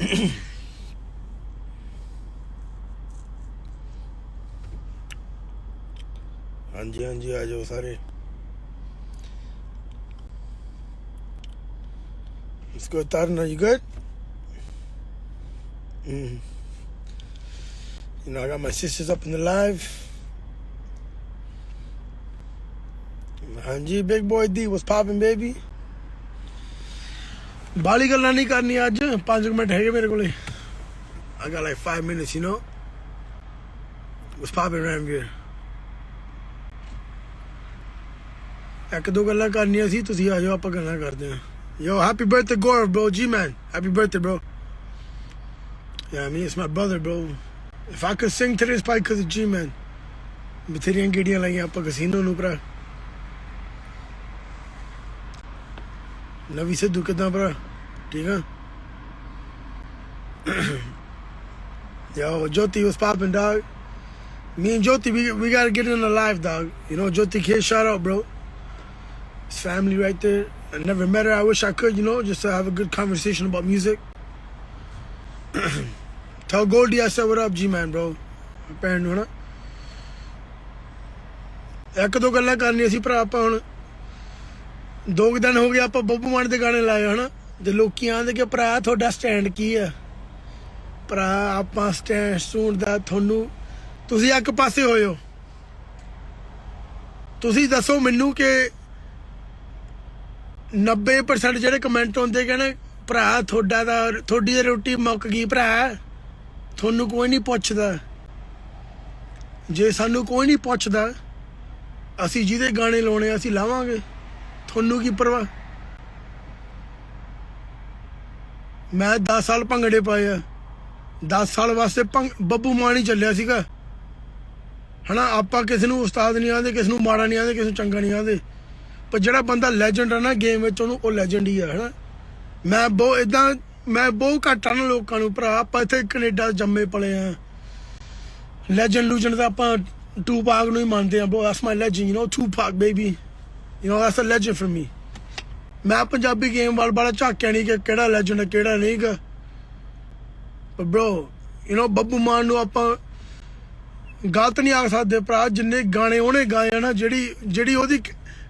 हाँ जी आ जाओ सारे। Let's go, Tarna. You good? You know, I got my sisters up in the live. हाँ जी, big boy D, what's poppin', baby? बाली गल्लां नहीं करनी आज, 5 मिनट है मेरे को। I got like 5 minutes, you know. What's poppin' around here? एक दो गल्लां करनियां सी, तुसीं आ जाओ आपां गल्लां करदे हां। Yo, happy birthday, Gaurav, bro. G-Man, happy birthday, bro. Yeah, I mean, it's my brother, bro. If I could sing today, it's probably because of G-Man. बथेरियां गेड़ियां लाइयां आपां कसीनो नूं भरा। नवी सिद्धू किदां भरा? ठीक है? Yo, Jyoti was popping, dog. Me and Jyoti, we gotta get in the live, dog. You know, Jyoti kid, shout out, bro. It's family right there. I never met her. I wish I could, you know, just to have a good conversation about music. Tell Goldie I said what up, G-Man, bro. ਭੈਣ ਨੂੰ ਨਾ ਇੱਕ ਦੋ ਗੱਲਾਂ ਕਰਨੀਆਂ ਸੀ ਭਰਾ ਆਪਾਂ ਹੁਣ 2 ਦਿਨ ਹੋ ਗਏ ਆਪਾਂ ਬੱਬੂ ਮਾਨ ਦੇ ਗਾਣੇ ਲਾਏ ਹਨਾ ਤੇ ਲੋਕੀ ਆਂਦੇ ਕਿ ਭਰਾ ਤੁਹਾਡਾ ਸਟੈਂਡ ਕੀ ਆ ਭਰਾ ਆਪਾਂ ਸਟੈਂਡ ਸੁਣਦਾ ਤੁਹਾਨੂੰ ਤੁਸੀਂ ਇੱਕ ਪਾਸੇ ਹੋਏ ਹੋ ਤੁਸੀਂ ਦੱਸੋ ਮੈਨੂੰ ਕਿ 90% ਜਿਹੜੇ ਕਮੈਂਟ ਆਉਂਦੇ ਕਹਿੰਦੇ ਭਰਾ ਤੁਹਾਡਾ ਦਾ ਤੁਹਾਡੀ ਦੀ ਰੋਟੀ ਮੁੱਕ ਗਈ ਭਰਾ ਤੁਹਾਨੂੰ ਕੋਈ ਨਹੀਂ ਪੁੱਛਦਾ ਜੇ ਸਾਨੂੰ ਕੋਈ ਨਹੀਂ ਪੁੱਛਦਾ ਅਸੀਂ ਜਿਹਦੇ ਗਾਣੇ ਲਾਉਣੇ ਅਸੀਂ ਲਾਵਾਂਗੇ ਤੁਹਾਨੂੰ ਕੀ ਪਰਵਾਹ ਮੈਂ 10 ਸਾਲ ਭੰਗੜੇ ਪਾਏ ਆ 10 ਸਾਲ ਵਾਸਤੇ ਬੱਬੂ ਮਾਨ ਹੀ ਚੱਲਿਆ ਸੀਗਾ ਹਨਾ ਆਪਾਂ ਕਿਸੇ ਨੂੰ ਉਸਤਾਦ ਨਹੀਂ ਆਂਦੇ ਕਿਸੇ ਨੂੰ ਮਾੜਾ ਨਹੀਂ ਆਂਦੇ ਕਿਸੇ ਨੂੰ ਚੰਗਾ ਨਹੀਂ ਆਂਦੇ ਪਰ ਜਿਹੜਾ ਬੰਦਾ ਲੈਜੈਂਡ ਆ ਨਾ ਗੇਮ ਵਿੱਚ ਉਹਨੂੰ ਉਹ ਲੈਜੈਂਡ ਹੀ ਆ ਹਨਾ ਮੈਂ ਬਹੁਤ ਘੱਟ ਆ ਨਾ ਲੋਕਾਂ ਨੂੰ ਭਰਾ ਆਪਾਂ ਇੱਥੇ ਕੈਨੇਡਾ ਜੰਮੇ ਪਲੇ ਆ ਲੈਜੈਂਡ ਲੂਜੈਂਡ ਦਾ ਆਪਾਂ ਟੂਪਾਕ ਨੂੰ ਹੀ ਮੰਨਦੇ ਆ bro that's my legend you know Tupac baby you know that's a legend for me ਮੈਂ ਪੰਜਾਬੀ ਗੇਮ ਵੱਲ ਬੜਾ ਝਾਕਿਆ ਨਹੀਂ ਕਿ ਕਿਹੜਾ ਲੈਜੈਂਡ ਕਿਹੜਾ ਨਹੀਂਗਾ ਪਰ bro you know Babbu Maan ਨੂੰ ਆਪਾਂ ਗਲਤ ਨਹੀਂ ਆਖ ਸਕਦੇ ਭਰਾ ਜਿੰਨੇ ਗਾਣੇ ਉਹਨੇ ਗਾਏ ਆ ਨਾ ਜਿਹੜੀ ਉਹਦੀ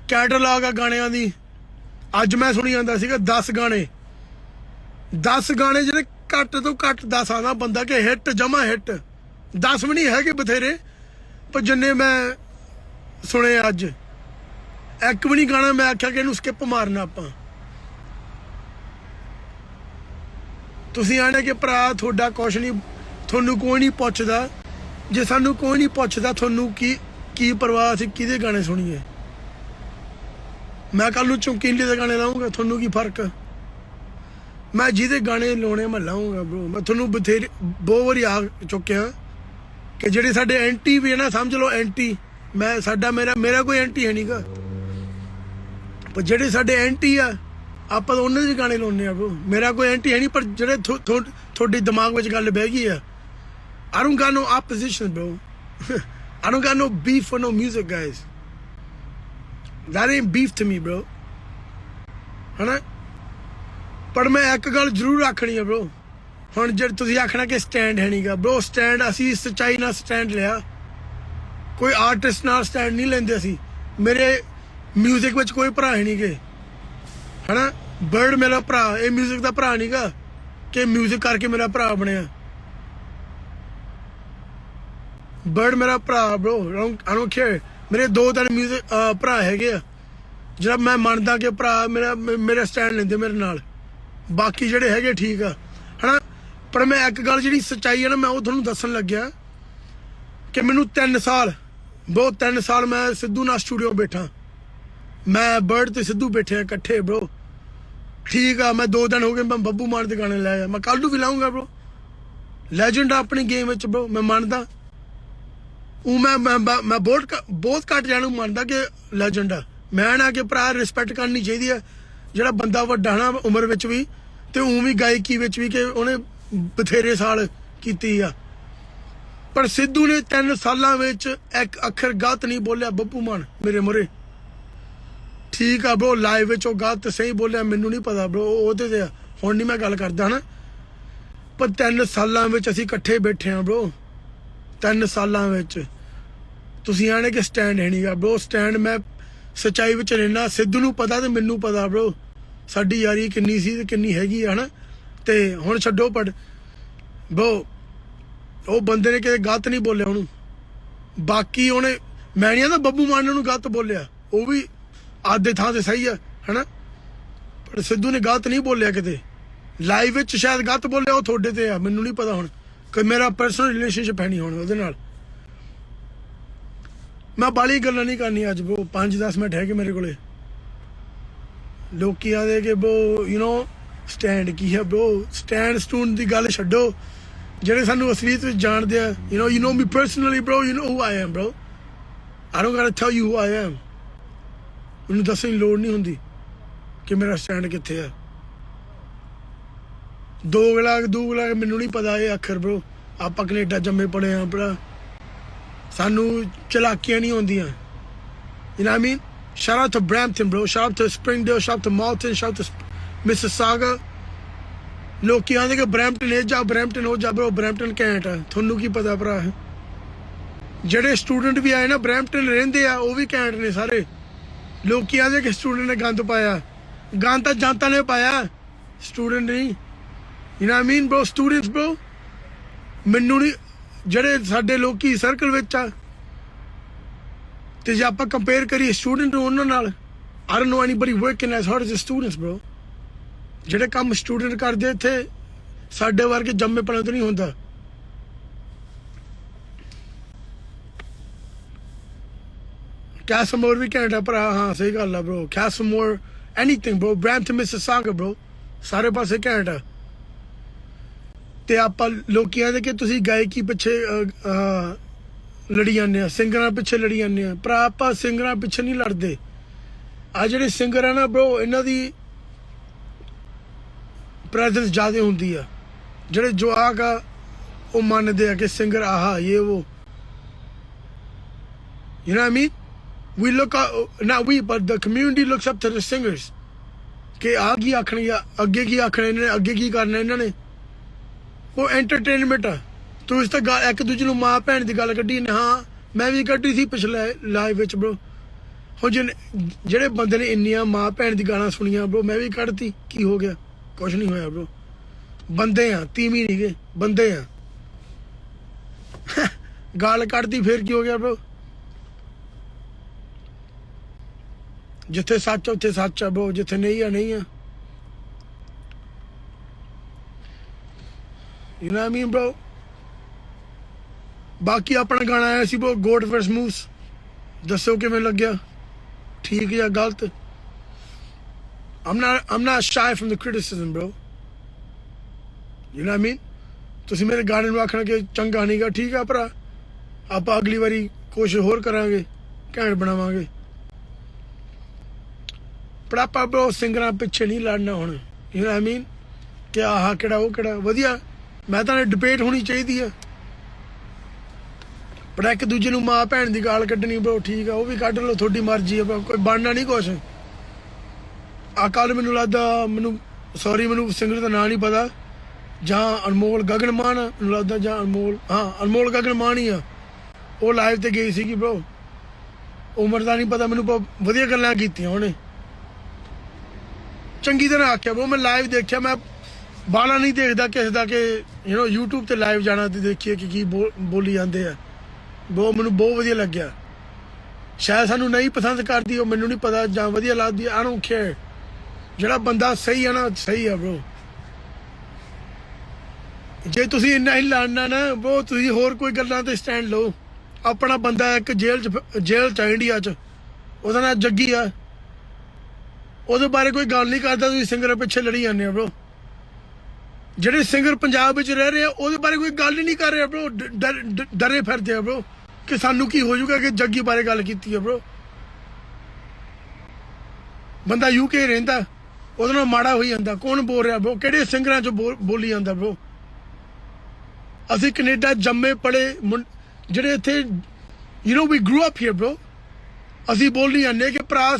ਕੈਟਲੌਗ ਆ ਗਾਣਿਆਂ ਦੀ ਅੱਜ ਮੈਂ ਸੁਣੀ ਜਾਂਦਾ ਸੀਗਾ 10 ਗਾਣੇ ਜਿਹੜੇ ਘੱਟ ਤੋਂ ਘੱਟ 10 ਆਉਂਦਾ ਬੰਦਾ ਕਿ ਹਿੱਟ ਜਮਾ ਹਿੱਟ 10 ਵੀ ਨਹੀਂ ਹੈਗੇ ਬਥੇਰੇ ਪਰ ਜਿੰਨੇ ਮੈਂ ਸੁਣੇ ਅੱਜ ਇੱਕ ਵੀ ਨਹੀਂ ਗਾਣਾ ਮੈਂ ਆਖਿਆ ਕਿ ਇਹਨੂੰ ਸਕਿਪ ਮਾਰਨਾ ਆਪਾਂ ਤੁਸੀਂ ਆਣੇ ਕਿ ਭਰਾ ਤੁਹਾਡਾ ਕੁਛ ਨਹੀਂ ਤੁਹਾਨੂੰ ਕੋਈ ਨਹੀਂ ਪੁੱਛਦਾ ਜੇ ਸਾਨੂੰ ਕੋਈ ਨਹੀਂ ਪੁੱਛਦਾ ਤੁਹਾਨੂੰ ਕੀ ਪਰਵਾਹ ਸੀ ਕਿਹਦੇ ਗਾਣੇ ਸੁਣੀਏ ਮੈਂ ਕੱਲ ਨੂੰ ਚਮਕੀਲੇ ਦੇ ਗਾਣੇ ਲਾਉਂਗਾ ਤੁਹਾਨੂੰ ਕੀ ਫਰਕ ਮੈਂ ਜਿਹਦੇ ਗਾਣੇ ਲਾਉਣੇ ਮੈਂ ਲਾਉਂਗਾ ਬ్రో ਮੈਂ ਤੁਹਾਨੂੰ ਬਥੇਰੇ ਬਹੁਤ ਵਾਰੀ ਆ ਚੁੱਕਿਆ ਕਿ ਜਿਹੜੇ ਸਾਡੇ ਐਂਟੀ ਵੀ ਹੈ ਨਾ ਸਮਝ ਲਓ ਐਂਟੀ ਮੈਂ ਸਾਡਾ ਮੇਰਾ ਕੋਈ ਐਂਟੀ ਹੈ ਨਹੀਂਗਾ ਪਰ ਜਿਹੜੇ ਸਾਡੇ ਐਂਟੀ ਆ ਆਪਾਂ ਤਾਂ ਉਹਨਾਂ ਦੇ ਗਾਣੇ ਲਾਉਂਦੇ ਆ ਬ్రో ਮੇਰਾ ਕੋਈ ਐਂਟੀ ਹੈ ਨਹੀਂ ਪਰ ਜਿਹੜੇ ਤੁਹਾਡੇ ਦਿਮਾਗ ਵਿੱਚ ਗੱਲ ਬਹਿ ਗਈ ਆ I don't got no opposition bro I don't got no beef for no music guys that ain't beef to me bro ਹਨਾ ਪਰ ਮੈਂ ਇੱਕ ਗੱਲ ਜ਼ਰੂਰ ਆਖਣੀ ਆ bro ਹੁਣ ਜੇ ਤੁਸੀਂ ਆਖਣਾ ਕਿ ਸਟੈਂਡ ਹੈ ਨਹੀਂਗਾ bro ਸਟੈਂਡ ਅਸੀਂ ਸੱਚਾਈ ਨਾਲ ਸਟੈਂਡ ਲਿਆ ਕੋਈ ਆਰਟਿਸਟ ਨਾਲ ਸਟੈਂਡ ਨਹੀਂ ਲੈਂਦੇ ਅਸੀਂ ਮੇਰੇ ਮਿਊਜ਼ਿਕ ਵਿੱਚ ਕੋਈ ਭਰਾ ਹੈ ਨਹੀਂਗੇ ਹਨਾ ਬਰਡ ਮੇਰਾ ਭਰਾ ਇਹ ਮਿਊਜ਼ਿਕ ਦਾ ਭਰਾ ਨਹੀਂਗਾ ਕਿ ਮਿਊਜ਼ਿਕ ਕਰਕੇ ਮੇਰਾ ਭਰਾ ਬਣਿਆ ਬਰਡ ਮੇਰਾ ਭਰਾ bro I don't care ਮੇਰੇ 2-3 ਮਿਊਜ਼ਿਕ ਭਰਾ ਹੈਗੇ ਆ ਜਿਹੜਾ ਮੈਂ ਮੰਨਦਾ ਕਿ ਭਰਾ ਮੇਰਾ ਸਟੈਂਡ ਲੈਂਦੇ ਮੇਰੇ ਨਾਲ ਬਾਕੀ ਜਿਹੜੇ ਹੈਗੇ ਠੀਕ ਆ ਹਨਾ ਪਰ ਮੈਂ ਇੱਕ ਗੱਲ ਜਿਹੜੀ ਸੱਚਾਈ ਹੈ ਨਾ ਮੈਂ ਉਹ ਤੁਹਾਨੂੰ ਦੱਸਣ ਲੱਗਿਆ ਕਿ ਮੈਨੂੰ 3 ਸਾਲ ਬਹੁਤ 3 ਸਾਲ ਮੈਂ ਸਿੱਧੂ ਨਾਲ ਸਟੂਡੀਓ ਬੈਠਾ ਮੈਂ ਬਰਡ ਤੇ ਸਿੱਧੂ ਬੈਠੇ ਇਕੱਠੇ bro ਠੀਕ ਆ ਮੈਂ 2 ਦਿਨ ਹੋ ਗਏ ਮੈਂ ਬੱਬੂ ਮਾਨ ਦੇ ਗਾਣੇ ਲਾਇਆ ਮੈਂ ਕੱਲ ਨੂੰ ਵੀ ਲਾਉਂਗਾ bro ਲੈਜੈਂਡ ਆ ਆਪਣੀ ਗੇਮ ਵਿੱਚ bro ਮੈਂ ਮੰਨਦਾ ਉਹ ਮੈਂ ਬਹੁਤ ਘੱਟ ਜਾਣੂ ਮੰਨਦਾ ਕਿ ਲੈਜੈਂਡ ਆ ਮੈਂ ਨਾ ਕਿ ਭਰਾ ਰਿਸਪੈਕਟ ਕਰਨੀ ਚਾਹੀਦੀ ਆ ਜਿਹੜਾ ਬੰਦਾ ਵੱਡਾ ਨਾ ਉਮਰ ਵਿੱਚ ਵੀ ਤੇ ਉਹ ਵੀ ਗਾਇਕੀ ਵਿੱਚ ਵੀ ਕਿ ਉਹਨੇ ਬਥੇਰੇ ਸਾਲ ਕੀਤੀ ਆ ਪਰ ਸਿੱਧੂ ਨੇ 3 ਸਾਲਾਂ ਵਿੱਚ ਇੱਕ ਅੱਖਰ ਗਲਤ ਨਹੀਂ ਬੋਲਿਆ ਬੱਬੂ ਮਾਨ ਮੇਰੇ ਮੂਹਰੇ ਠੀਕ ਆ bro ਲਾਈਵ ਵਿੱਚ ਉਹ ਗਲਤ ਸਹੀ ਬੋਲਿਆ ਮੈਨੂੰ ਨਹੀਂ ਪਤਾ bro ਉਹਦੇ ਤੇ ਹੁਣ ਨਹੀਂ ਮੈਂ ਗੱਲ ਕਰਦਾ ਹਨਾ पर 3 सालां विच असीं इकट्ठे बैठे हैं ब्रो 3 सालां विच तुसीं आने कि स्टैंड है नहींगा ब्रो स्टैंड मैं सच्चाई विच रहना सिद्धू नूं पता ते मैनूं पता ब्रो साडी यारी किन्नी सी ते किन्नी हैगी है ना ते हुण छड्डो पर ब्रो ਉਹ ਬੰਦੇ ਨੇ ਕਿਤੇ ਗਲਤ ਨਹੀਂ ਬੋਲਿਆ ਉਹਨੂੰ ਬਾਕੀ ਉਹਨੇ ਮੈਂ ਨਹੀਂ ਆਂਦਾ ਬੱਬੂ ਮਾਨ ਨੂੰ ਗਲਤ ਬੋਲਿਆ ਉਹ ਵੀ ਆਦੇ ਥਾਂ ਤੇ ਸਹੀ ਆ ਹਨਾ ਪਰ ਸਿੱਧੂ ਨੇ ਗਲਤ ਨਹੀਂ ਬੋਲਿਆ ਕਿਤੇ ਲਾਈਵ ਵਿੱਚ ਸ਼ਾਇਦ ਗਲਤ ਬੋਲਿਆ ਉਹ ਤੁਹਾਡੇ ਤੇ ਆ ਮੈਨੂੰ ਨਹੀਂ ਪਤਾ ਹੁਣ ਕਿ ਮੇਰਾ ਪਰਸਨਲ ਰਿਲੇਸ਼ਨਸ਼ਿਪ ਹੈ ਨਹੀਂ ਹੁਣ ਉਹਦੇ ਨਾਲ ਮੈਂ ਬਾਲੀ ਗੱਲਾਂ ਨਹੀਂ ਕਰਨੀ ਅੱਜ ਬ్రో 5-10 ਮਿੰਟ ਹੈਗੇ ਮੇਰੇ ਕੋਲੇ ਲੋਕੀ ਆਦੇ ਕਿ ਬ్రో ਯੂ نو ਸਟੈਂਡ ਕੀ ਹੈ ਬ్రో ਸਟੈਂਡ ਸਟੂਨ ਦੀ ਗੱਲ ਛੱਡੋ ਜਿਹੜੇ ਸਾਨੂੰ ਅਸਲੀਅਤ ਵਿੱਚ ਜਾਣਦੇ ਆ you know me personally bro you know who I am bro I don't gotta tell you who I am ਮੈਨੂੰ ਦੱਸਣ ਦੀ ਲੋੜ ਨਹੀਂ ਹੁੰਦੀ ਕਿ ਮੇਰਾ ਸਟੈਂਡ ਕਿੱਥੇ ਆ ਦੋ ਗਲਾ ਮੈਨੂੰ ਨਹੀਂ ਪਤਾ ਇਹ ਅੱਖਰ bro ਆਪਾਂ ਕੈਨੇਡਾ ਜੰਮੇ ਪੜੇ ਆ ਭਰਾ ਸਾਨੂੰ ਚਲਾਕੀਆਂ ਨਹੀਂ ਹੁੰਦੀਆਂ you know what I mean shout out to Brampton bro shout out to Springdale shout out to Malton shout out to Mississauga ਲੋਕੀ ਆਂਦੇ ਕਿ ਬਰੈਂਪਟਨ ਇਹ ਜਾ ਬਰੈਂਪਟਨ ਉਹ ਜਾ ਬ్రో ਬਰੈਂਪਟਨ ਘੈਂਟ ਆ ਤੁਹਾਨੂੰ ਕੀ ਪਤਾ ਭਰਾ ਜਿਹੜੇ ਸਟੂਡੈਂਟ ਵੀ ਆਏ ਨਾ ਬਰੈਂਪਟਨ ਰਹਿੰਦੇ ਆ ਉਹ ਵੀ ਘੈਂਟ ਨੇ ਸਾਰੇ ਲੋਕੀ ਆਂਦੇ ਕਿ ਸਟੂਡੈਂਟ ਨੇ ਗੰਦ ਪਾਇਆ ਗੰਦ ਤਾਂ ਜਨਤਾ ਨੇ ਪਾਇਆ ਸਟੂਡੈਂਟ ਨਹੀਂ you know I mean bro students bro ਮੈਨੂੰ ਨਹੀਂ ਜਿਹੜੇ ਸਾਡੇ ਲੋਕੀ ਸਰਕਲ ਵਿੱਚ ਆ ਤੇ ਜੇ ਆਪਾਂ ਕੰਪੇਅਰ ਕਰੀਏ ਸਟੂਡੈਂਟ ਨੂੰ ਉਹਨਾਂ ਨਾਲ I don't know anybody working as hard as the students bro ਜਿਹੜੇ ਕੰਮ ਸਟੂਡੈਂਟ ਕਰਦੇ ਇੱਥੇ ਸਾਡੇ ਵਰਗੇ ਜੰਮੇ ਪਲਾਂ ਤੋਂ ਨਹੀਂ ਹੁੰਦਾ ਕੈਸਮੋਰ ਵੀ ਘੈਂਟ ਆ ਭਰਾ ਹਾਂ ਸਹੀ ਗੱਲ ਆ bro Castlemore anything bro Brampton Mississauga bro ਸਾਰੇ ਪਾਸੇ ਘੈਂਟ ਆ ਤੇ ਆਪਾਂ ਲੋਕੀਆਂ ਦੇ ਕਿ ਤੁਸੀਂ ਗਾਇਕੀ ਪਿੱਛੇ ਲੜੀ ਜਾਂਦੇ ਆ ਸਿੰਗਰਾਂ ਪਿੱਛੇ ਲੜੀ ਜਾਂਦੇ ਆ ਭਰਾ ਆਪਾਂ ਸਿੰਗਰਾਂ ਪਿੱਛੇ ਨਹੀਂ ਲੜਦੇ ਆ ਜਿਹੜੇ ਸਿੰਗਰ ਆ ਨਾ bro ਇਹਨਾਂ ਦੀ ਪ੍ਰੈਜ਼ੈਂਸ ਜ਼ਿਆਦਾ ਹੁੰਦੀ ਆ ਜਿਹੜੇ ਜਵਾਕ ਆ ਉਹ ਮੰਨਦੇ ਆ ਕਿ ਸਿੰਗਰ ਆਹਾ ਇਹ ਉਹ you know what I mean we look not we but the community looks up to the singers ਕਿ ਆ ਕੀ ਆਖਣਗੇ ਅੱਗੇ ਕੀ ਆਖਣਾ ਇਹਨਾਂ ਨੇ ਅੱਗੇ ਕੀ ਕਰਨਾ ਇਹਨਾਂ ਨੇ ਉਹ ਐਂਟਰਟੇਨਮੈਂਟ ਆ ਤੁਸੀਂ ਤਾਂ ਇੱਕ ਦੂਜੇ ਨੂੰ ਮਾਂ ਭੈਣ ਦੀ ਗੱਲ ਕੱਢੀ ਨੇ ਹਾਂ ਮੈਂ ਵੀ ਕੱਢੀ ਸੀ ਪਿਛਲੇ ਲਾਈਵ ਵਿੱਚ bro ਹੁਣ ਜਿਹੜੇ ਬੰਦੇ ਨੇ ਇੰਨੀਆਂ ਮਾਂ ਭੈਣ ਦੀ ਗਾਲਾਂ ਸੁਣੀਆਂ bro ਮੈਂ ਵੀ ਕੱਢਤੀ ਕੀ ਹੋ ਗਿਆ ਕੁਛ ਨਹੀਂ ਹੋਇਆ bro ਬੰਦੇ ਆ ਤੀਵੀਂ ਨਹੀਂ ਗਏ ਬੰਦੇ ਆ ਗਾਲ ਕੱਢਦੀ ਫੇਰ ਕੀ ਹੋ ਗਿਆ bro ਜਿੱਥੇ ਸੱਚ ਉੱਥੇ ਸੱਚ ਆ bro ਜਿੱਥੇ ਨਹੀਂ ਆ ਨਹੀਂ ਆ you know what I mean bro ਬਾਕੀ ਆਪਣਾ ਗਾਣਾ ਆਇਆ ਸੀ bro ਗੋਡ ਵਰਸ ਮੂਸ ਦੱਸੋ ਕਿਵੇਂ ਲੱਗਿਆ ਠੀਕ ਜਾਂ ਗਲਤ I'm not shy from the criticism bro you know what I mean ਤੁਸੀਂ ਮੇਰੇ ਗਾਣੇ ਨੂੰ ਆਖਣਾ ਕਿ ਚੰਗਾ ਨਹੀਂਗਾ ਠੀਕ ਆ ਭਰਾ ਆਪਾਂ ਅਗਲੀ ਵਾਰੀ ਕੋਸ਼ਿਸ਼ ਹੋਰ ਕਰਾਂਗੇ ਘੈਂਟ ਬਣਾਵਾਂਗੇ ਪਰ ਆਪਾਂ bro ਸਿੰਗਰਾਂ ਪਿੱਛੇ ਨਹੀਂ ਲੜਨਾ ਹੁਣ you know what I mean ਕਿ ਆਹ ਕਿਹੜਾ ਉਹ ਕਿਹੜਾ ਵਧੀਆ ਮੈਂ ਤਾਂ ਡਿਬੇਟ ਹੋਣੀ ਚਾਹੀਦੀ ਆ ਪਰ ਇੱਕ ਦੂਜੇ ਨੂੰ ਮਾਂ ਭੈਣ ਦੀ ਗਾਲ ਕੱਢਣੀ bro ਠੀਕ ਆ ਉਹ ਵੀ ਕੱਢ ਲਓ ਤੁਹਾਡੀ ਮਰਜ਼ੀ ਆ ਕੋਈ ਬਣਨਾ ਨਹੀਂ ਕੁਛ ਆ ਕੱਲ ਮੈਨੂੰ ਲੱਗਦਾ ਮੈਨੂੰ ਸੌਰੀ ਮੈਨੂੰ ਸਿੰਗਰ ਦਾ ਨਾਂ ਨਹੀਂ ਪਤਾ ਜਾਂ ਅਨਮੋਲ ਗਗਨ ਮਾਨ ਮੈਨੂੰ ਲੱਗਦਾ ਜਾਂ ਅਨਮੋਲ ਗਗਨ ਮਾਨ ਹੀ ਆ ਉਹ ਲਾਈਵ ਤੇ ਗਈ ਸੀਗੀ bro ਉਮਰ ਦਾ ਨਹੀਂ ਪਤਾ ਮੈਨੂੰ ਵਧੀਆ ਗੱਲਾਂ ਕੀਤੀਆਂ ਉਹਨੇ ਚੰਗੀ ਤਰ੍ਹਾਂ ਆਖਿਆ bro ਮੈਂ ਲਾਈਵ ਦੇਖਿਆ ਮੈਂ ਬਾਲਾ ਨਹੀਂ ਦੇਖਦਾ ਕਿਸੇ ਦਾ ਕਿ you know YouTube ਤੇ ਲਾਈਵ ਜਾਣਾ ਤੇ ਦੇਖੀਏ ਕਿ ਕੀ ਬੋਲੀ ਜਾਂਦੇ ਆ bro ਮੈਨੂੰ ਬਹੁਤ ਵਧੀਆ ਲੱਗਿਆ ਸ਼ਾਇਦ ਸਾਨੂੰ ਨਹੀਂ ਪਸੰਦ ਕਰਦੀ ਉਹ ਮੈਨੂੰ ਨਹੀਂ ਪਤਾ ਜਾਂ ਵਧੀਆ ਲੱਗਦੀ I don't care ਜਿਹੜਾ ਬੰਦਾ ਸਹੀ ਆ ਨਾ ਸਹੀ ਆ bro ਜੇ ਤੁਸੀਂ ਇੰਨਾ ਹੀ ਲੜਨਾ ਨਾ bro ਤੁਸੀਂ ਹੋਰ ਕੋਈ ਗੱਲਾਂ ਤੇ ਸਟੈਂਡ ਲਓ ਆਪਣਾ ਬੰਦਾ ਇੱਕ ਜੇਲ੍ਹ ਚ ਇੰਡੀਆ ਚ ਉਹਦਾ ਨਾਂ ਜੱਗੀ ਆ ਉਹਦੇ ਬਾਰੇ ਕੋਈ ਗੱਲ ਨਹੀਂ ਕਰਦਾ ਤੁਸੀਂ ਸਿੰਗਰ ਪਿੱਛੇ ਲੜੀ ਜਾਂਦੇ ਆ bro ਜਿਹੜੇ ਸਿੰਗਰ ਪੰਜਾਬ ਵਿੱਚ ਰਹਿ ਰਹੇ ਆ ਉਹਦੇ ਬਾਰੇ ਕੋਈ ਗੱਲ ਹੀ ਨਹੀਂ ਕਰ ਰਿਹਾ bro ਡਰੇ ਫਿਰਦੇ ਆ bro ਕਿ ਸਾਨੂੰ ਕੀ ਹੋ ਜਾਊਗਾ ਕਿ ਜੱਗੀ ਬਾਰੇ ਗੱਲ ਕੀਤੀ ਆ bro ਬੰਦਾ UK ਰਹਿੰਦਾ ਉਹਦੇ ਨਾਲ ਮਾੜਾ ਹੋਈ ਜਾਂਦਾ ਕੌਣ ਬੋਲ ਰਿਹਾ bro ਕਿਹੜੇ ਸਿੰਗਰਾਂ ਚ ਬੋਲੀ ਜਾਂਦਾ bro ਅਸੀਂ ਕੈਨੇਡਾ ਜੰਮੇ ਪੜੇ ਜਿਹੜੇ ਇੱਥੇ you know we grew up here bro ਅਸੀਂ ਬੋਲੀ ਜਾਂਦੇ ਕਿ ਭਰਾ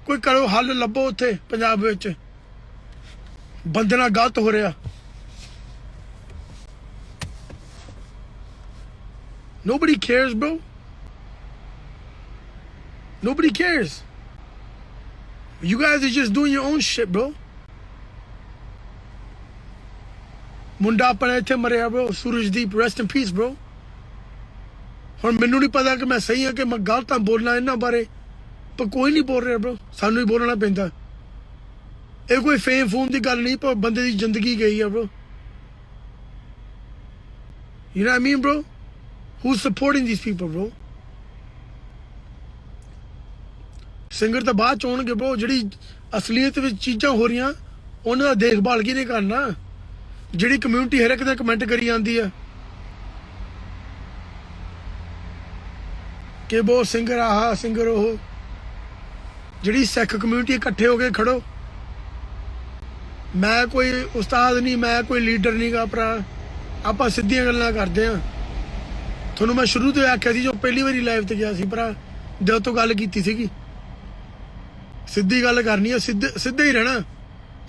ਕੋਈ ਕਰੋ ਹੱਲ ਲੱਭੋ ਉੱਥੇ ਪੰਜਾਬ ਵਿੱਚ ਬੰਦੇ ਨਾਲ ਗਲਤ ਹੋ ਰਿਹਾ Nobody cares, bro. Nobody cares. You guys are just doing your own shit, bro. ਮੁੰਡਾ ਆਪਣਾ ਇੱਥੇ ਮਰਿਆ bro. Surajdeep, rest in peace, bro. ਹੁਣ ਮੈਨੂੰ ਨਹੀਂ ਪਤਾ ਕਿ ਮੈਂ ਸਹੀ ਹਾਂ ਕਿ ਮੈਂ ਗਲਤ ਹਾਂ ਬੋਲਣਾ ਇਹਨਾਂ ਬਾਰੇ, ਪਰ ਕੋਈ ਨਹੀਂ ਬੋਲ ਰਿਹਾ bro. ਸਾਨੂੰ ਹੀ ਬੋਲਣਾ ਪੈਂਦਾ। ਇਹ ਕੋਈ ਫੇਮ ਫੂਮ ਦੀ ਗੱਲ ਨਹੀਂ, ਪਰ ਬੰਦੇ ਦੀ ਜ਼ਿੰਦਗੀ ਗਈ ਆ bro. You know what I mean, bro? Who's supporting these people, bro? Singer ਤਾਂ ਬਾਅਦ ਚ ਹੋਣਗੇ bro. ਜਿਹੜੀ ਅਸਲੀਅਤ ਵਿੱਚ ਚੀਜ਼ਾਂ ਹੋ ਰਹੀਆਂ ਉਹਨਾਂ ਦਾ ਦੇਖਭਾਲ ਕਿਹਨੇ ਕਰਨਾ? ਜਿਹੜੀ ਕਮਿਊਨਿਟੀ ਹਰ ਇੱਕ ਦਾ ਕਮੈਂਟ ਕਰੀ ਜਾਂਦੀ ਆ ਕਿ ਬਹੁਤ ਸਿੰਗਰ ਆਹ ਸਿੰਗਰ ਉਹ, ਜਿਹੜੀ ਸਿੱਖ ਕਮਿਊਨਿਟੀ ਇਕੱਠੇ ਹੋ ਕੇ ਖੜੋ। ਮੈਂ ਕੋਈ ਉਸਤਾਦ ਨਹੀਂ, ਮੈਂ ਕੋਈ ਲੀਡਰ ਨਹੀਂ ਗਾ ਭਰਾ। ਆਪਾਂ ਸਿੱਧੀਆਂ ਗੱਲਾਂ ਕਰਦੇ ਆ। ਤੁਹਾਨੂੰ ਮੈਂ ਸ਼ੁਰੂ ਤੋਂ ਆਖਿਆ ਸੀ, ਜੋ ਪਹਿਲੀ ਵਾਰੀ ਲਾਈਵ ਤੇ ਗਿਆ ਸੀ ਭਰਾ, ਜਦੋਂ ਤੋਂ ਗੱਲ ਕੀਤੀ ਸੀਗੀ, ਸਿੱਧੀ ਗੱਲ ਕਰਨੀ ਆ, ਸਿੱਧੇ ਹੀ ਰਹਿਣਾ।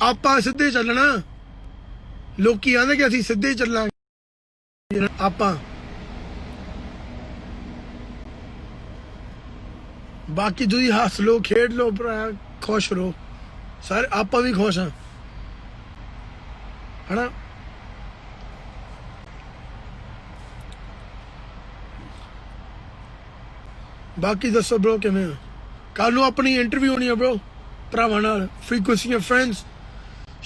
ਆਪਾਂ ਸਿੱਧੇ ਚੱਲਣਾ। ਲੋਕੀ ਆਂਦੇ ਕਿ ਅਸੀਂ ਸਿੱਧੇ ਹੀ ਚੱਲਾਂਗੇ। ਆਪਾਂ ਬਾਕੀ ਤੁਸੀਂ ਹੱਸ ਲੋ, ਖੇਡ ਲੋ ਭਰਾ, ਖੁਸ਼ ਰਹੋ ਸਾਰੇ। ਆਪਾਂ ਵੀ ਖੁਸ਼ ਹਾਂ ਹਨਾ। ਬਾਕੀ ਦੱਸੋ ਬ్రో ਕਿਵੇਂ ਆ? ਕੱਲ ਨੂੰ ਆਪਣੀ ਇੰਟਰਵਿਊ ਹੋਣੀ ਆ bro ਭਰਾਵਾਂ ਨਾਲ, Frequency and Friends.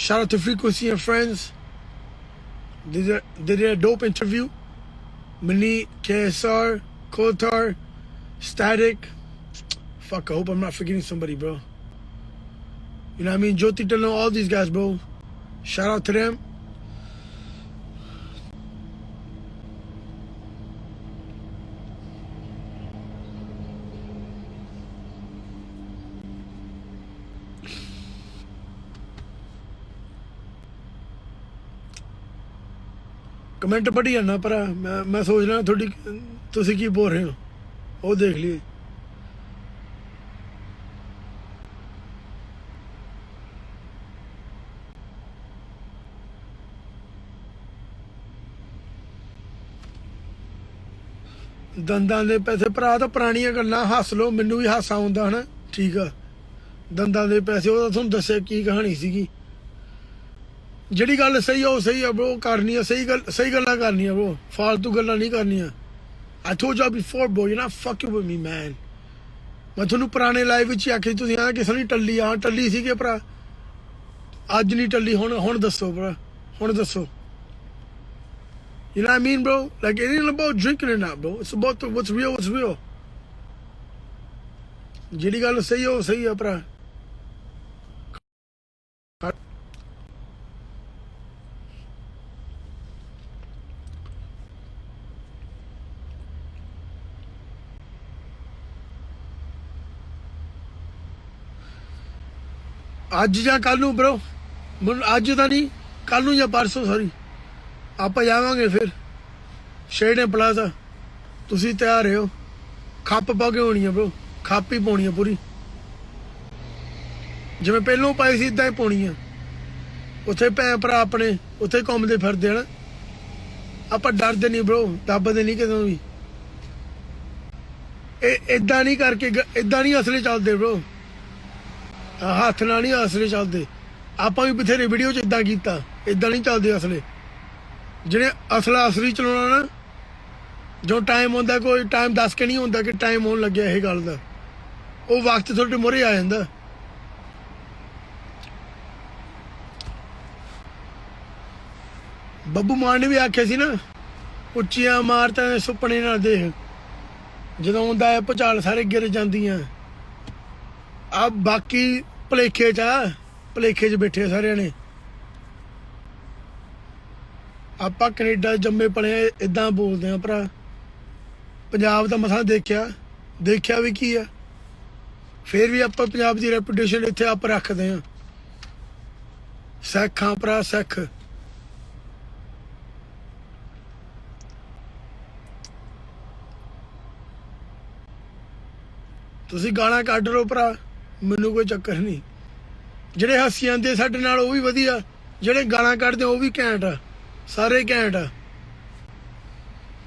Shout out to Frequency and Friends. They did a dope interview. Manit, KSR, Kotar, Static. Fuck, I hope I'm not forgetting somebody, bro. You know what I mean? Jyoti Talo, all these guys, bro. Shout out to them. Comment ਪੜ੍ਹੀ ਜਾਂਦਾ ਪਰ ਮੈਂ ਸੋਚ ਰਿਹਾ ਤੁਹਾਡੀ ਤੁਸੀਂ ਕੀ ਬੋਲ ਰਹੇ ਹੋ ਉਹ ਦੇਖ ਲਈਏ। ਦੰਦਾਂ ਦੇ ਪੈਸੇ ਭਰਾ ਤਾਂ ਪੁਰਾਣੀਆਂ ਗੱਲਾਂ, ਹੱਸ ਲਓ, ਮੈਨੂੰ ਵੀ ਹਾਸਾ ਆਉਂਦਾ ਹਨਾ, ਠੀਕ ਆ। ਦੰਦਾਂ ਦੇ ਪੈਸੇ ਉਹਦਾ ਤੁਹਾਨੂੰ ਦੱਸਿਆ ਕੀ ਕਹਾਣੀ ਸੀਗੀ। ਜਿਹੜੀ ਗੱਲ ਸਹੀ ਆ ਉਹ ਸਹੀ ਆ bro, ਕਰਨੀ ਆ ਸਹੀ ਗੱਲਾਂ ਕਰਨੀਆਂ bro, ਫਾਲਤੂ ਗੱਲਾਂ ਨਹੀਂ ਕਰਨੀਆਂ। I told you before bro, you're not fucking with me man. ਮੈਂ ਤੁਹਾਨੂੰ ਪੁਰਾਣੇ ਲਾਈਵ ਵਿੱਚ ਹੀ ਆਖਿਆ ਤੁਸੀਂ ਆ ਕਿਸੇ ਨਹੀਂ ਟੱਲੀ ਆ, ਟੱਲੀ ਸੀਗੇ ਭਰਾ, ਅੱਜ ਨਹੀਂ ਟੱਲੀ। ਹੁਣ ਦੱਸੋ ਭਰਾ, ਹੁਣ ਦੱਸੋ। You know what I mean bro? Like it ain't about drinking or not bro, it's about what's real, what's real. ਜਿਹੜੀ ਗੱਲ ਸਹੀ ਆ ਉਹ ਸਹੀ ਆ ਭਰਾ। ਅੱਜ ਜਾਂ ਕੱਲ ਨੂੰ bro, ਅੱਜ ਤਾਂ ਨਹੀਂ, ਕੱਲ ਨੂੰ ਜਾਂ ਪਰਸੋਂ ਸੌਰੀ, ਆਪਾਂ ਜਾਵਾਂਗੇ ਫਿਰ ਸ਼ੇਰਡਨ ਪਲਾਜ਼ਾ। ਤੁਸੀਂ ਤਿਆਰ ਰਹੋ। ਖੱਪ ਪਾ ਕੇ ਹੋਣੀ ਆ bro, ਖੱਪ ਹੀ ਪਾਉਣੀ ਆ ਪੂਰੀ, ਜਿਵੇਂ ਪਹਿਲੋਂ ਪਾਈ ਸੀ ਇਦਾਂ ਹੀ ਪਾਉਣੀ ਆ। ਉੱਥੇ ਭੈਣ ਭਰਾ ਆਪਣੇ ਉੱਥੇ ਘੁੰਮਦੇ ਫਿਰਦੇ ਹਨ, ਆਪਾਂ ਡਰਦੇ ਨਹੀਂ bro, ਦੱਬਦੇ ਨਹੀਂ ਕਦੋਂ ਵੀ। ਇਹ ਇਦਾਂ ਨਹੀਂ ਕਰਕੇ, ਇਦਾਂ ਨਹੀਂ ਅਸਲੇ ਚੱਲਦੇ bro, ਹੱਥ ਨਾਲ ਨਹੀਂ ਅਸਲੇ ਚੱਲਦੇ। ਆਪਾਂ ਵੀ ਬਥੇਰੇ ਵੀਡੀਓ 'ਚ ਇਦਾਂ ਕੀਤਾ, ਇਦਾਂ ਨਹੀਂ ਚੱਲਦੇ ਅਸਲੇ। ਜਿਹੜੇ ਅਸਲਾ ਅਸਲੀ ਚਲਾਉਣਾ ਨਾ, ਜੋ ਟਾਈਮ ਹੁੰਦਾ, ਕੋਈ ਟਾਈਮ ਦੱਸ ਕੇ ਨਹੀਂ ਹੁੰਦਾ ਕਿ ਟਾਈਮ ਹੋਣ ਲੱਗਿਆ ਇਹ ਗੱਲ ਦਾ, ਉਹ ਵਕਤ ਤੁਹਾਡੇ ਮੂਹਰੇ ਆ ਜਾਂਦਾ। ਬੱਬੂ ਮਾਨ ਨੇ ਵੀ ਆਖਿਆ ਸੀ ਨਾ, ਉੱਚੀਆਂ ਇਮਾਰਤਾਂ ਦੇ ਸੁਪਨੇ ਨਾਲ ਦੇਖ, ਜਦੋਂ ਆਉਂਦਾ ਹੈ ਭੁਚਾਲ ਸਾਰੇ ਗਿਰ ਜਾਂਦੀਆਂ। ਆ ਬਾਕੀ ਭੁਲੇਖੇ 'ਚ ਬੈਠੇ ਸਾਰਿਆਂ ਨੇ। ਆਪਾਂ ਕੈਨੇਡਾ ਜੰਮੇ ਪਲੇ ਇਦਾਂ ਬੋਲਦੇ ਆ ਭਰਾ। ਪੰਜਾਬ ਦਾ ਮਸਾਂ ਦੇਖਿਆ ਵੀ ਕੀ ਆ, ਫਿਰ ਵੀ ਆਪਾਂ ਪੰਜਾਬ ਦੀ ਰੈਪੂਟੇਸ਼ਨ ਇੱਥੇ ਆਪ ਰੱਖਦੇ ਆ। ਸਿੱਖ ਆ ਭਰਾ, ਸਿੱਖ। ਤੁਸੀਂ ਗਾਲਾਂ ਕੱਢ ਲਓ ਭਰਾ, ਮੈਨੂੰ ਕੋਈ ਚੱਕਰ ਨਹੀਂ। ਜਿਹੜੇ ਹੱਸੀ ਜਾਂਦੇ ਸਾਡੇ ਨਾਲ ਉਹ ਵੀ ਵਧੀਆ, ਜਿਹੜੇ ਗਾਲਾਂ ਕੱਢਦੇ ਉਹ ਵੀ ਘੈਂਟ ਆ, ਸਾਰੇ ਘੈਂਟ ਆ।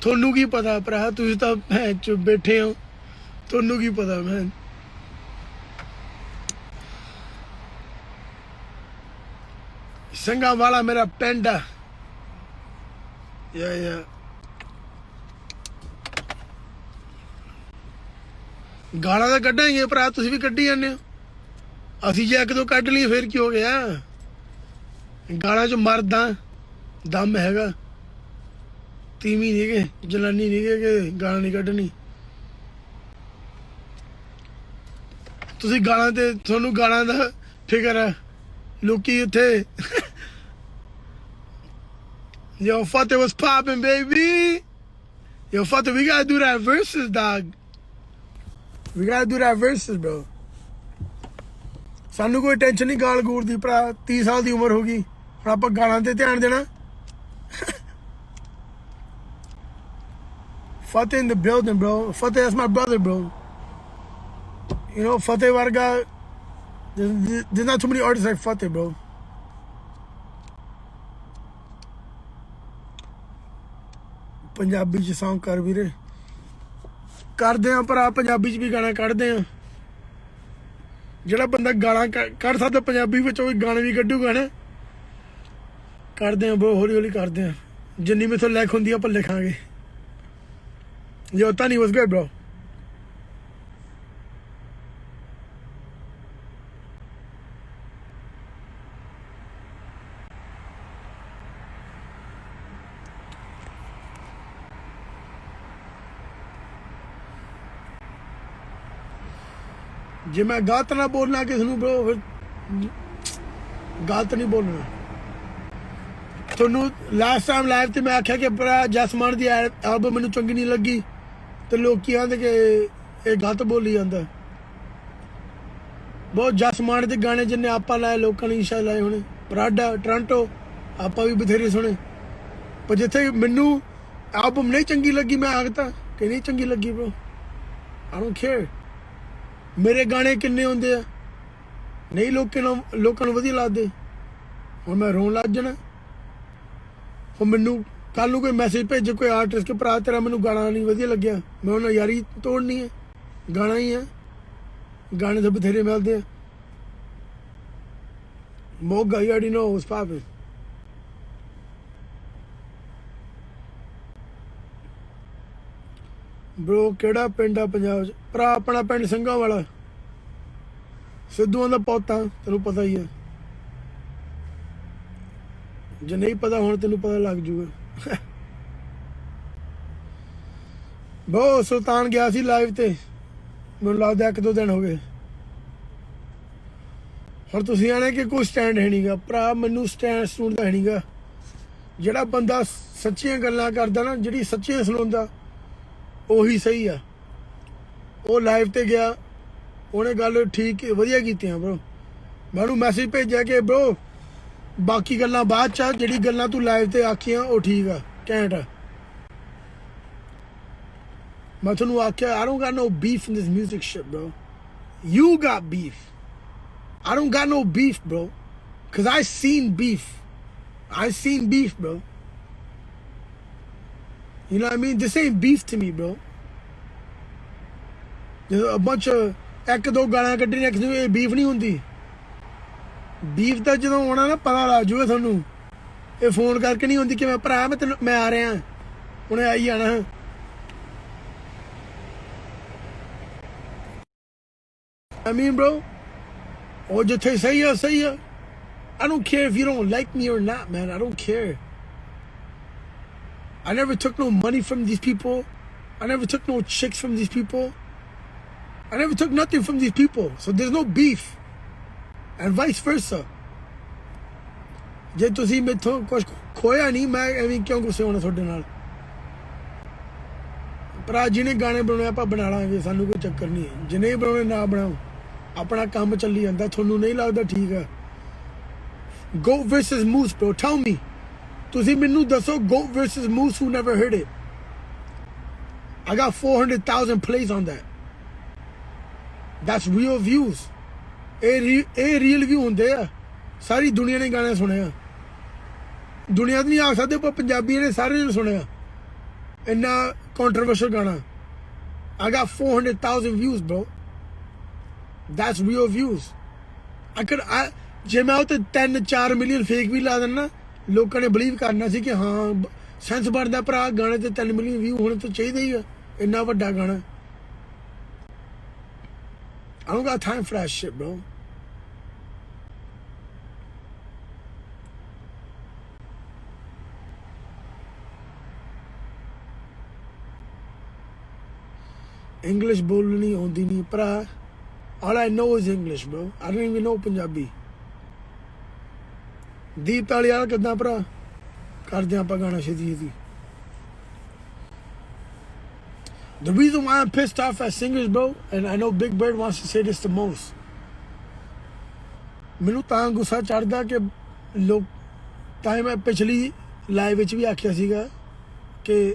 ਤੁਹਾਨੂੰ ਕੀ ਪਤਾ ਭਰਾ, ਤੁਸੀਂ ਤਾਂ ਭੈਣ ਚ ਬੈਠੇ ਹੋ, ਤੁਹਾਨੂੰ ਕੀ ਪਤਾ। ਮੈਂ ਸਿੰਘਾਂ ਵਾਲਾ ਮੇਰਾ ਪਿੰਡ ਆ। ਯਾ ਗਾਲਾਂ ਤਾਂ ਕੱਢਾਂਗੇ ਭਰਾ, ਤੁਸੀਂ ਵੀ ਕੱਢੀ ਜਾਂਦੇ ਹੋ। ਅਸੀਂ ਜੇ ਇੱਕ ਦੋ ਕੱਢ ਲਈ ਫਿਰ ਕੀ ਹੋ ਗਿਆ? ਗਾਲਾਂ ਚ ਮਰਦਾ ਦਮ ਹੈਗਾ, ਤੀਵੀਂ ਨੀਗੇ, ਜਨਾਨੀ ਨੀਗੇ ਕਿ ਗਾਲਾਂ ਨਹੀਂ ਕੱਢਣੀ। ਤੁਸੀਂ ਗਾਲਾਂ ਤੇ, ਤੁਹਾਨੂੰ ਗਾਲਾਂ ਦਾ ਫਿਕਰ ਆ। ਲੋਕੀ ਉੱਥੇ Yo, Fateh was popping, baby. Yo, Fateh, we gotta do that versus, dog. We gotta do that versus, bro. ਸਾਨੂੰ ਕੋਈ ਟੈਨਸ਼ਨ ਨਹੀਂ ਗਾਲ ਗੂੜ ਦੀ ਭਰਾ, 30 ਸਾਲ ਦੀ ਉਮਰ ਹੋ ਗਈ, ਹੁਣ ਆਪਾਂ ਗਾਲਾਂ ਤੇ ਧਿਆਨ ਦੇਣਾ। Fateh in the building, bro. Fateh, that's my brother, bro. You know, Fateh Varga, there's not too many artists like Fateh, bro. Punjabi ਚ ਸੌਂਗ ਕਰ ਵੀਰੇ, ਕਰਦੇ ਆ ਭਰਾ, ਪੰਜਾਬੀ ਚ ਵੀ ਗਾਣਾ ਕੱਢਦੇ ਆ। ਜਿਹੜਾ ਬੰਦਾ ਗਾਲਾਂ ਕੱਢ ਸਕਦਾ ਪੰਜਾਬੀ ਵਿੱਚ, ਉਹ ਗਾਣੇ ਵੀ ਕੱਢੂਗਾ ਨਾ। ਕਰਦੇ ਆ ਬਹੁਤ ਹੌਲੀ ਹੌਲੀ ਕਰਦੇ ਆ, ਜਿੰਨੀ ਮੇਥੋਂ ਲਿਖ ਹੁੰਦੀ ਆਪਾਂ ਲਿਖਾਂਗੇ। Yo, Tani, what's good, bro? ਜੇ ਮੈਂ ਗਲਤ ਨਾ ਬੋਲਣਾ ਕਿਸੇ ਨੂੰ ਬ్రో, ਫਿਰ ਗਲਤ ਨਹੀਂ ਬੋਲਣਾ। ਤੁਹਾਨੂੰ ਲਾਸਟ ਟਾਈਮ ਲਾਈਵ ਤੇ ਮੈਂ ਆਖਿਆ ਕਿ ਭਰਾ ਜਸਮਾਨ ਦੀ ਐਲਬਮ ਮੈਨੂੰ ਚੰਗੀ ਨਹੀਂ ਲੱਗੀ, ਤੇ ਲੋਕੀ ਆਂਦੇ ਕਿ ਇਹ ਗਲਤ ਬੋਲੀ ਜਾਂਦਾ। ਬਹੁਤ ਜਸਮਾਨ ਦੇ ਗਾਣੇ ਜਿੰਨੇ ਆਪਾਂ ਲਾਏ, ਲੋਕਾਂ ਨੇ ਇੰਸ਼ਾ ਲਾਏ ਹੋਣੇ, ਪਰਾਡਾ, ਟੋਰਾਂਟੋ, ਆਪਾਂ ਵੀ ਬਥੇਰੇ ਸੁਣੇ। ਪਰ ਜਿੱਥੇ ਮੈਨੂੰ ਐਲਬਮ ਨਹੀਂ ਚੰਗੀ ਲੱਗੀ, ਮੈਂ ਆਖਤਾ ਕਿ ਨਹੀਂ ਚੰਗੀ ਲੱਗੀ ਬ్రో, ਆਈ ਡੋਨਟ ਕੇਅਰ। ਮੇਰੇ ਗਾਣੇ ਕਿੰਨੇ ਹੁੰਦੇ ਆ, ਨਹੀਂ ਲੋਕਾਂ ਨੂੰ ਵਧੀਆ ਲੱਗਦੇ, ਹੁਣ ਮੈਂ ਰੋਣ ਲੱਗ ਜਾਣਾ। ਹੁਣ ਮੈਨੂੰ ਕੱਲ ਨੂੰ ਕੋਈ ਮੈਸੇਜ ਭੇਜੇ ਕੋਈ ਆਰਟਿਸਟ ਕਿ ਭਰਾ ਤੇਰਾ ਮੈਨੂੰ ਗਾਣਾ ਨਹੀਂ ਵਧੀਆ ਲੱਗਿਆ, ਮੈਂ ਉਹਨਾਂ ਯਾਰੀ ਤੋੜਨੀ ਹੈ। ਗਾਣਾ ਹੀ ਆ, ਗਾਣੇ ਤਾਂ ਬਥੇਰੇ ਮਿਲਦੇ ਆ। Moga, you already know what's popping. Bro ਕਿਹੜਾ ਪਿੰਡ ਆ ਪੰਜਾਬ 'ਚ? ਭਰਾ ਆਪਣਾ ਪਿੰਡ ਸਿੰਘਾਂ ਵਾਲਾ, ਸਿੱਧੂਆਂ ਦਾ ਪੋਤਾ, ਤੈਨੂੰ ਪਤਾ ਹੀ ਆ। ਜੇ ਨਹੀਂ ਪਤਾ ਹੁਣ ਤੈਨੂੰ ਪਤਾ ਲੱਗ ਜੂਗਾ। ਬਹੁਤ ਸੁਲਤਾਨ ਗਿਆ ਸੀ ਲਾਈਵ ਤੇ, ਮੈਨੂੰ ਲੱਗਦਾ 1-2 ਦਿਨ ਹੋ ਗਏ। ਹੁਣ ਤੁਸੀਂ ਆਣੇ ਕਿ ਕੋਈ ਸਟੈਂਡ ਹੈ ਨਹੀਂਗਾ ਭਰਾ, ਮੈਨੂੰ ਸਟੂਡ ਦਾ ਹੈ ਨਹੀਂਗਾ। ਜਿਹੜਾ ਬੰਦਾ ਸੱਚੀਆਂ ਗੱਲਾਂ ਕਰਦਾ ਨਾ, ਜਿਹੜੀ ਸੱਚੀਆਂ ਸੁਣਾਉਂਦਾ, ਉਹੀ ਸਹੀ ਆ। ਉਹ ਲਾਈਵ ਤੇ ਗਿਆ, ਉਹਨੇ ਗੱਲ ਠੀਕ ਵਧੀਆ ਕੀਤੀਆਂ ਬ్రో। ਮੈਂ ਉਹਨੂੰ ਮੈਸੇਜ ਭੇਜਿਆ ਕਿ ਬ్రో ਬਾਕੀ ਗੱਲਾਂ ਬਾਅਦ ਚ, ਜਿਹੜੀ ਗੱਲਾਂ ਤੂੰ ਲਾਈਵ ਤੇ ਆਖੀਆਂ ਉਹ ਠੀਕ ਆ, ਘੈਂਟ ਆ। ਮੈਂ ਤੁਹਾਨੂੰ ਆਖਿਆ I don't got no beef in this music shit, bro. You got beef. I don't got no beef, bro. Cause I seen beef. Bro. You know what I mean? This ain't beef to me, bro. There's a bunch of ਇੱਕ ਦੋ ਗਾਲਾਂ ਕੱਢਣੀਆਂ ਕਿਸੇ ਨੂੰ, ਇਹ beef ਨਹੀਂ ਹੁੰਦੀ। Beef ਤਾਂ ਜਦੋਂ ਆਉਣਾ ਨਾ ਪਤਾ ਲੱਗ ਜੂਗਾ ਤੁਹਾਨੂੰ। ਇਹ ਫੋਨ ਕਰਕੇ ਨਹੀਂ ਹੁੰਦੀ ਕਿ ਮੈਂ ਭਰਾ ਮੈਂ ਆ ਰਿਹਾ, ਉਹਨੇ ਆਈ ਜਾਣਾ। I mean, bro, ਉਹ ਜਿੱਥੇ ਸਹੀ ਆ ਸਹੀ ਆ। I don't care if you don't like me or not, man. I don't care. I never took no money from these people. I never took no chicks from these people. I never took nothing from these people. So there's no beef. And vice versa. ਜੇ ਤੁਸੀਂ ਮੈਥੋਂ ਕੁਝ ਖੋਇਆ ਨਹੀਂ, ਮੈਂ ਐਵੇਂ ਕਿਉਂ ਗੁੱਸੇ ਹੋਣਾ ਤੁਹਾਡੇ ਨਾਲ? ਭਰਾ ਜਿਹਨੇ ਗਾਣੇ ਬਣਾਉਣੇ ਆਪਾਂ ਬਣਾ ਲਾਂਗੇ, ਸਾਨੂੰ ਕੋਈ ਚੱਕਰ ਨਹੀਂ ਹੈ। ਜਿਹਨੇ ਬਣਾਉਣੇ ਨਾ ਬਣਾਓ, ਆਪਣਾ ਕੰਮ ਚੱਲੀ ਜਾਂਦਾ। ਤੁਹਾਨੂੰ ਨਹੀਂ ਲੱਗਦਾ ਠੀਕ ਆ? GOAT versus Moose, bro. Tell me. ਤੁਸੀਂ ਮੈਨੂੰ ਦੱਸੋ GOAT versus Moose, who never heard it? I got 400,000 plays on that. That's real views. ਇਹ ਰੀਅਲ ਵਿਊ ਹੁੰਦੇ ਆ। ਸਾਰੀ ਦੁਨੀਆ ਨੇ ਗਾਣੇ ਸੁਣਿਆ, ਦੁਨੀਆ ਨਹੀਂ ਆ ਸਕਦੇ, ਪਰ ਪੰਜਾਬੀਆਂ ਨੇ ਸਾਰੇ ਨੇ ਸੁਣਿਆ। ਇੰਨਾ ਕੰਟਰੋਵਰਸ਼ਲ ਗਾਣਾ I got 400,000 views, bro. That's real views. ਜੇ ਮੈਂ ਉਹ ਤੇ 3-4 ਮਿਲੀਅਨ ਫੇਕ ਵੀ ਲਾ ਦਿੰਨਾ ਲੋਕਾਂ ਨੇ ਬਲੀਵ ਕਰਨਾ ਸੀ ਕਿ ਹਾਂ ਸੈਂਸ ਬਣਦਾ ਭਰਾ ਗਾਣੇ ਤੇ 3 ਮਿਲੀਅਨ ਵਿਊ ਹੋਣੇ ਤਾਂ ਚਾਹੀਦੇ ਹੀ ਆ ਇੰਨਾ ਵੱਡਾ ਗਾਣਾ I don't got time for that shit, bro. English ਬੋਲਣੀ ਆਉਂਦੀ ਨਹੀਂ ਭਰਾ all I know is English, bro. I don't even know Punjabi. ਦੀਪ ਤਾਲੀਆ ਕਿੱਦਾਂ ਭਰਾ ਕਰਦੇ ਆਪਾਂ ਗਾਣਾ ਛੇਤੀ ਛੇਤੀ The reason why I'm pissed off at singers, bro, and I know Big Bird wants to say this the most. ਮੈਨੂੰ ਤਾਂ ਗੁੱਸਾ ਚੜਦਾ ਕਿ ਲੋਕ ਤਾਂ ਮੈਂ ਪਿਛਲੀ ਲਾਈਵ ਵਿੱਚ ਵੀ ਆਖਿਆ ਸੀਗਾ ਕਿ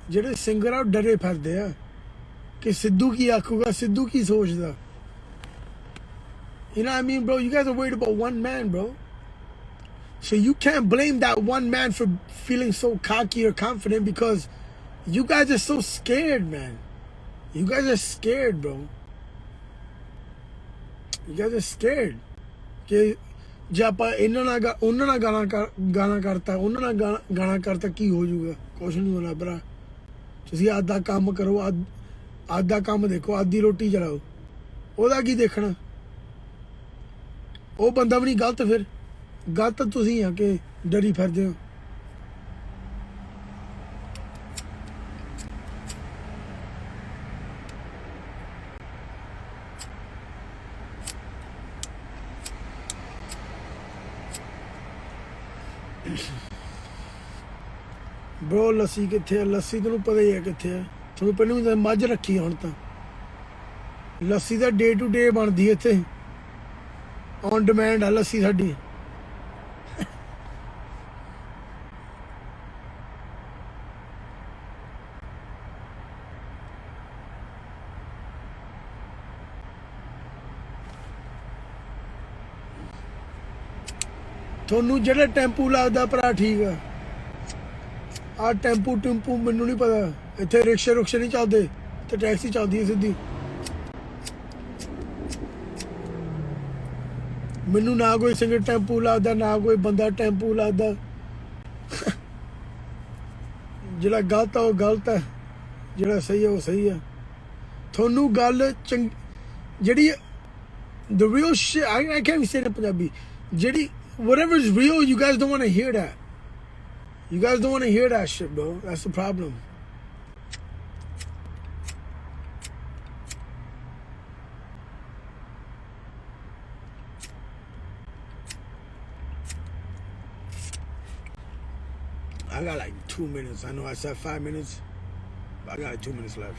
ਜਿਹੜੇ ਸਿੰਗਰ ਆ ਉਹ ਡਰੇ ਫਿਰਦੇ ਆ ਕਿ ਸਿੱਧੂ ਕੀ ਆਖੂਗਾ ਸਿੱਧੂ ਕੀ ਸੋਚਦਾ You know what I mean, bro? You guys are worried about one man, bro. So you can't blame that one man for feeling so cocky or confident because you guys are so scared, man. You guys are scared, bro. You guys are scared. कि जे ਆਪਾਂ ਇਹਨਾਂ ਨਾਲ ਉਹਨਾਂ ਨਾਲ ਗਾਣਾ ਕਰਤਾ ਉਹਨਾਂ ਨਾਲ ਗਾਣਾ ਕਰਤਾ ਕੀ ਹੋ ਜਾਊਗਾ ਕੁਛ ਨਹੀਂ ਹੋਣਾ ਭਰਾ ਤੁਸੀਂ ਅੱਜ ਦਾ ਕੰਮ ਕਰੋ ਅੱਜ ਦਾ ਕੰਮ ਦੇਖੋ ਅੱਜ ਦੀ ਰੋਟੀ ਚਲਾਓ ਉਹਦਾ ਕੀ ਦੇਖਣਾ ਉਹ ਬੰਦਾ ਵੀ ਨਹੀਂ ਗਲਤ ਫਿਰ ਗਲਤ ਤੁਸੀਂ ਆ ਕਿ ਡਰੀ ਫਿਰਦੇ ਹੋ ਬ్రో ਲੱਸੀ ਕਿੱਥੇ ਆ ਲੱਸੀ ਤੈਨੂੰ ਪਤਾ ਹੀ ਹੈ ਕਿੱਥੇ ਆ ਤੁਹਾਨੂੰ ਪਹਿਲਾਂ ਵੀ ਮੱਝ ਰੱਖੀ ਹੁਣ ਤਾਂ ਲੱਸੀ ਦਾ ਡੇ ਟੂ ਡੇ ਬਣਦੀ ਇੱਥੇ ਔਨ ਡਿਮਾਂਡ ਆ ਲੱਸੀ ਸਾਡੀ ਤੁਹਾਨੂੰ ਜਿਹੜਾ ਟੈਂਪੂ ਲੱਗਦਾ ਭਰਾ ਠੀਕ ਆ ਆ ਟੈਂਪੂ ਟੈਂਪੂ ਮੈਨੂੰ ਨਹੀਂ ਪਤਾ ਇੱਥੇ ਰਿਕਸ਼ੇ ਰੁਕਸ਼ੇ ਨਹੀਂ ਚੱਲਦੇ ਤੇ ਟੈਕਸੀ ਚੱਲਦੀ ਹੈ ਸਿੱਧੀ ਮੈਨੂੰ ਨਾ ਕੋਈ ਸਿੰਗਰ ਟੈਂਪੂ ਲੱਗਦਾ ਨਾ ਕੋਈ ਬੰਦਾ ਟੈਂਪੂ ਲੱਗਦਾ ਜਿਹੜਾ ਗਲਤ ਆ ਉਹ ਗਲਤ ਹੈ ਜਿਹੜਾ ਸਹੀ ਆ ਉਹ ਸਹੀ ਆ ਤੁਹਾਨੂੰ ਗੱਲ ਜਿਹੜੀ the real shit I can't even say that Punjabi ਜਿਹੜੀ whatever is real you guys don't want to hear that you guys don't want to hear that shit bro that's the problem I got like 2 minutes. I know I said 5 minutes, but I got like 2 minutes left.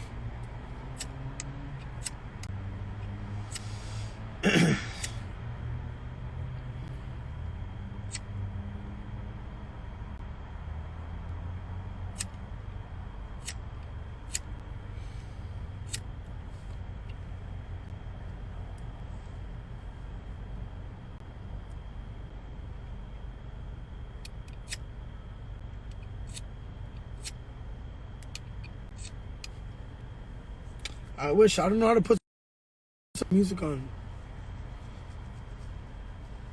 I wish I don't know how to put some music on.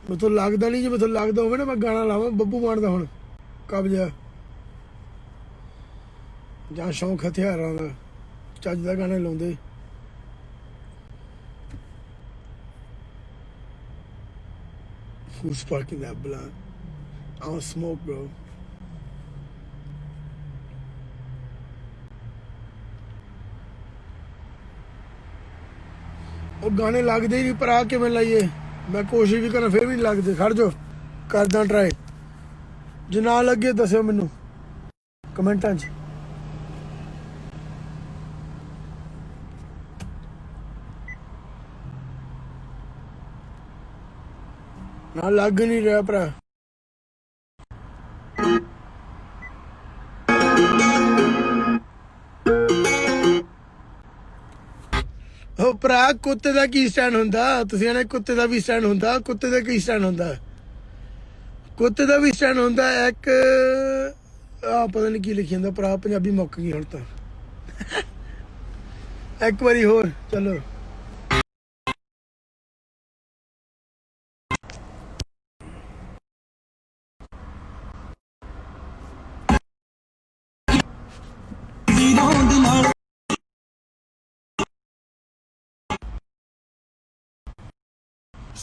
ਮੈਨੂੰ ਲੱਗਦਾ ਨਹੀਂ ਜੇ ਮੈਨੂੰ ਲੱਗਦਾ ਹੋਵੇ ਨਾ ਮੈਂ ਗਾਣਾ ਲਾਵਾਂ ਬੱਬੂ ਮਾਨ ਦਾ ਹੁਣ ਕਬਜ਼ਾ ਜਾਂ ਸ਼ੌਂਕ ਹਥਿਆਰਾਂ ਦਾ ਚੱਜ ਦਾ ਗਾਣਾ ਲਾਉਂਦੇ Who's sparking that blunt? I don't smoke, bro. ਉਹ ਗਾਣੇ ਲੱਗਦੇ ਹੀ ਨਹੀਂ ਭਰਾ ਕਿਵੇਂ ਲਾਈਏ ਮੈਂ ਕੋਸ਼ਿਸ਼ ਵੀ ਕਰਾਂ ਫਿਰ ਵੀ ਨਹੀਂ ਲੱਗਦੇ ਖੜ ਜਾਓ ਕਰਦਾ ਟਰਾਈ ਜੇ ਨਾ ਲੱਗੇ ਦੱਸਿਓ ਮੈਨੂੰ ਕਮੈਂਟਾਂ 'ਚ ਨਾ ਲੱਗ ਨਹੀਂ ਰਿਹਾ ਭਰਾ ਉਹ ਭਰਾ ਕੁੱਤੇ ਦਾ ਕੀ ਸਟੈਂਡ ਹੁੰਦਾ ਤੁਸੀਂ ਇਹਨੇ ਕੁੱਤੇ ਦਾ ਵੀ ਸਟੈਂਡ ਹੁੰਦਾ ਕੁੱਤੇ ਦਾ ਕੀ ਸਟੈਂਡ ਹੁੰਦਾ ਕੁੱਤੇ ਦਾ ਵੀ ਸਟੈਂਡ ਹੁੰਦਾ ਇੱਕ ਆ ਪਤਾ ਨਹੀਂ ਕੀ ਲਿਖੀ ਜਾਂਦਾ ਭਰਾ ਪੰਜਾਬੀ ਮੁੱਕ ਗਈ ਹੁਣ ਤਾਂ ਇੱਕ ਵਾਰੀ ਹੋਰ ਚਲੋ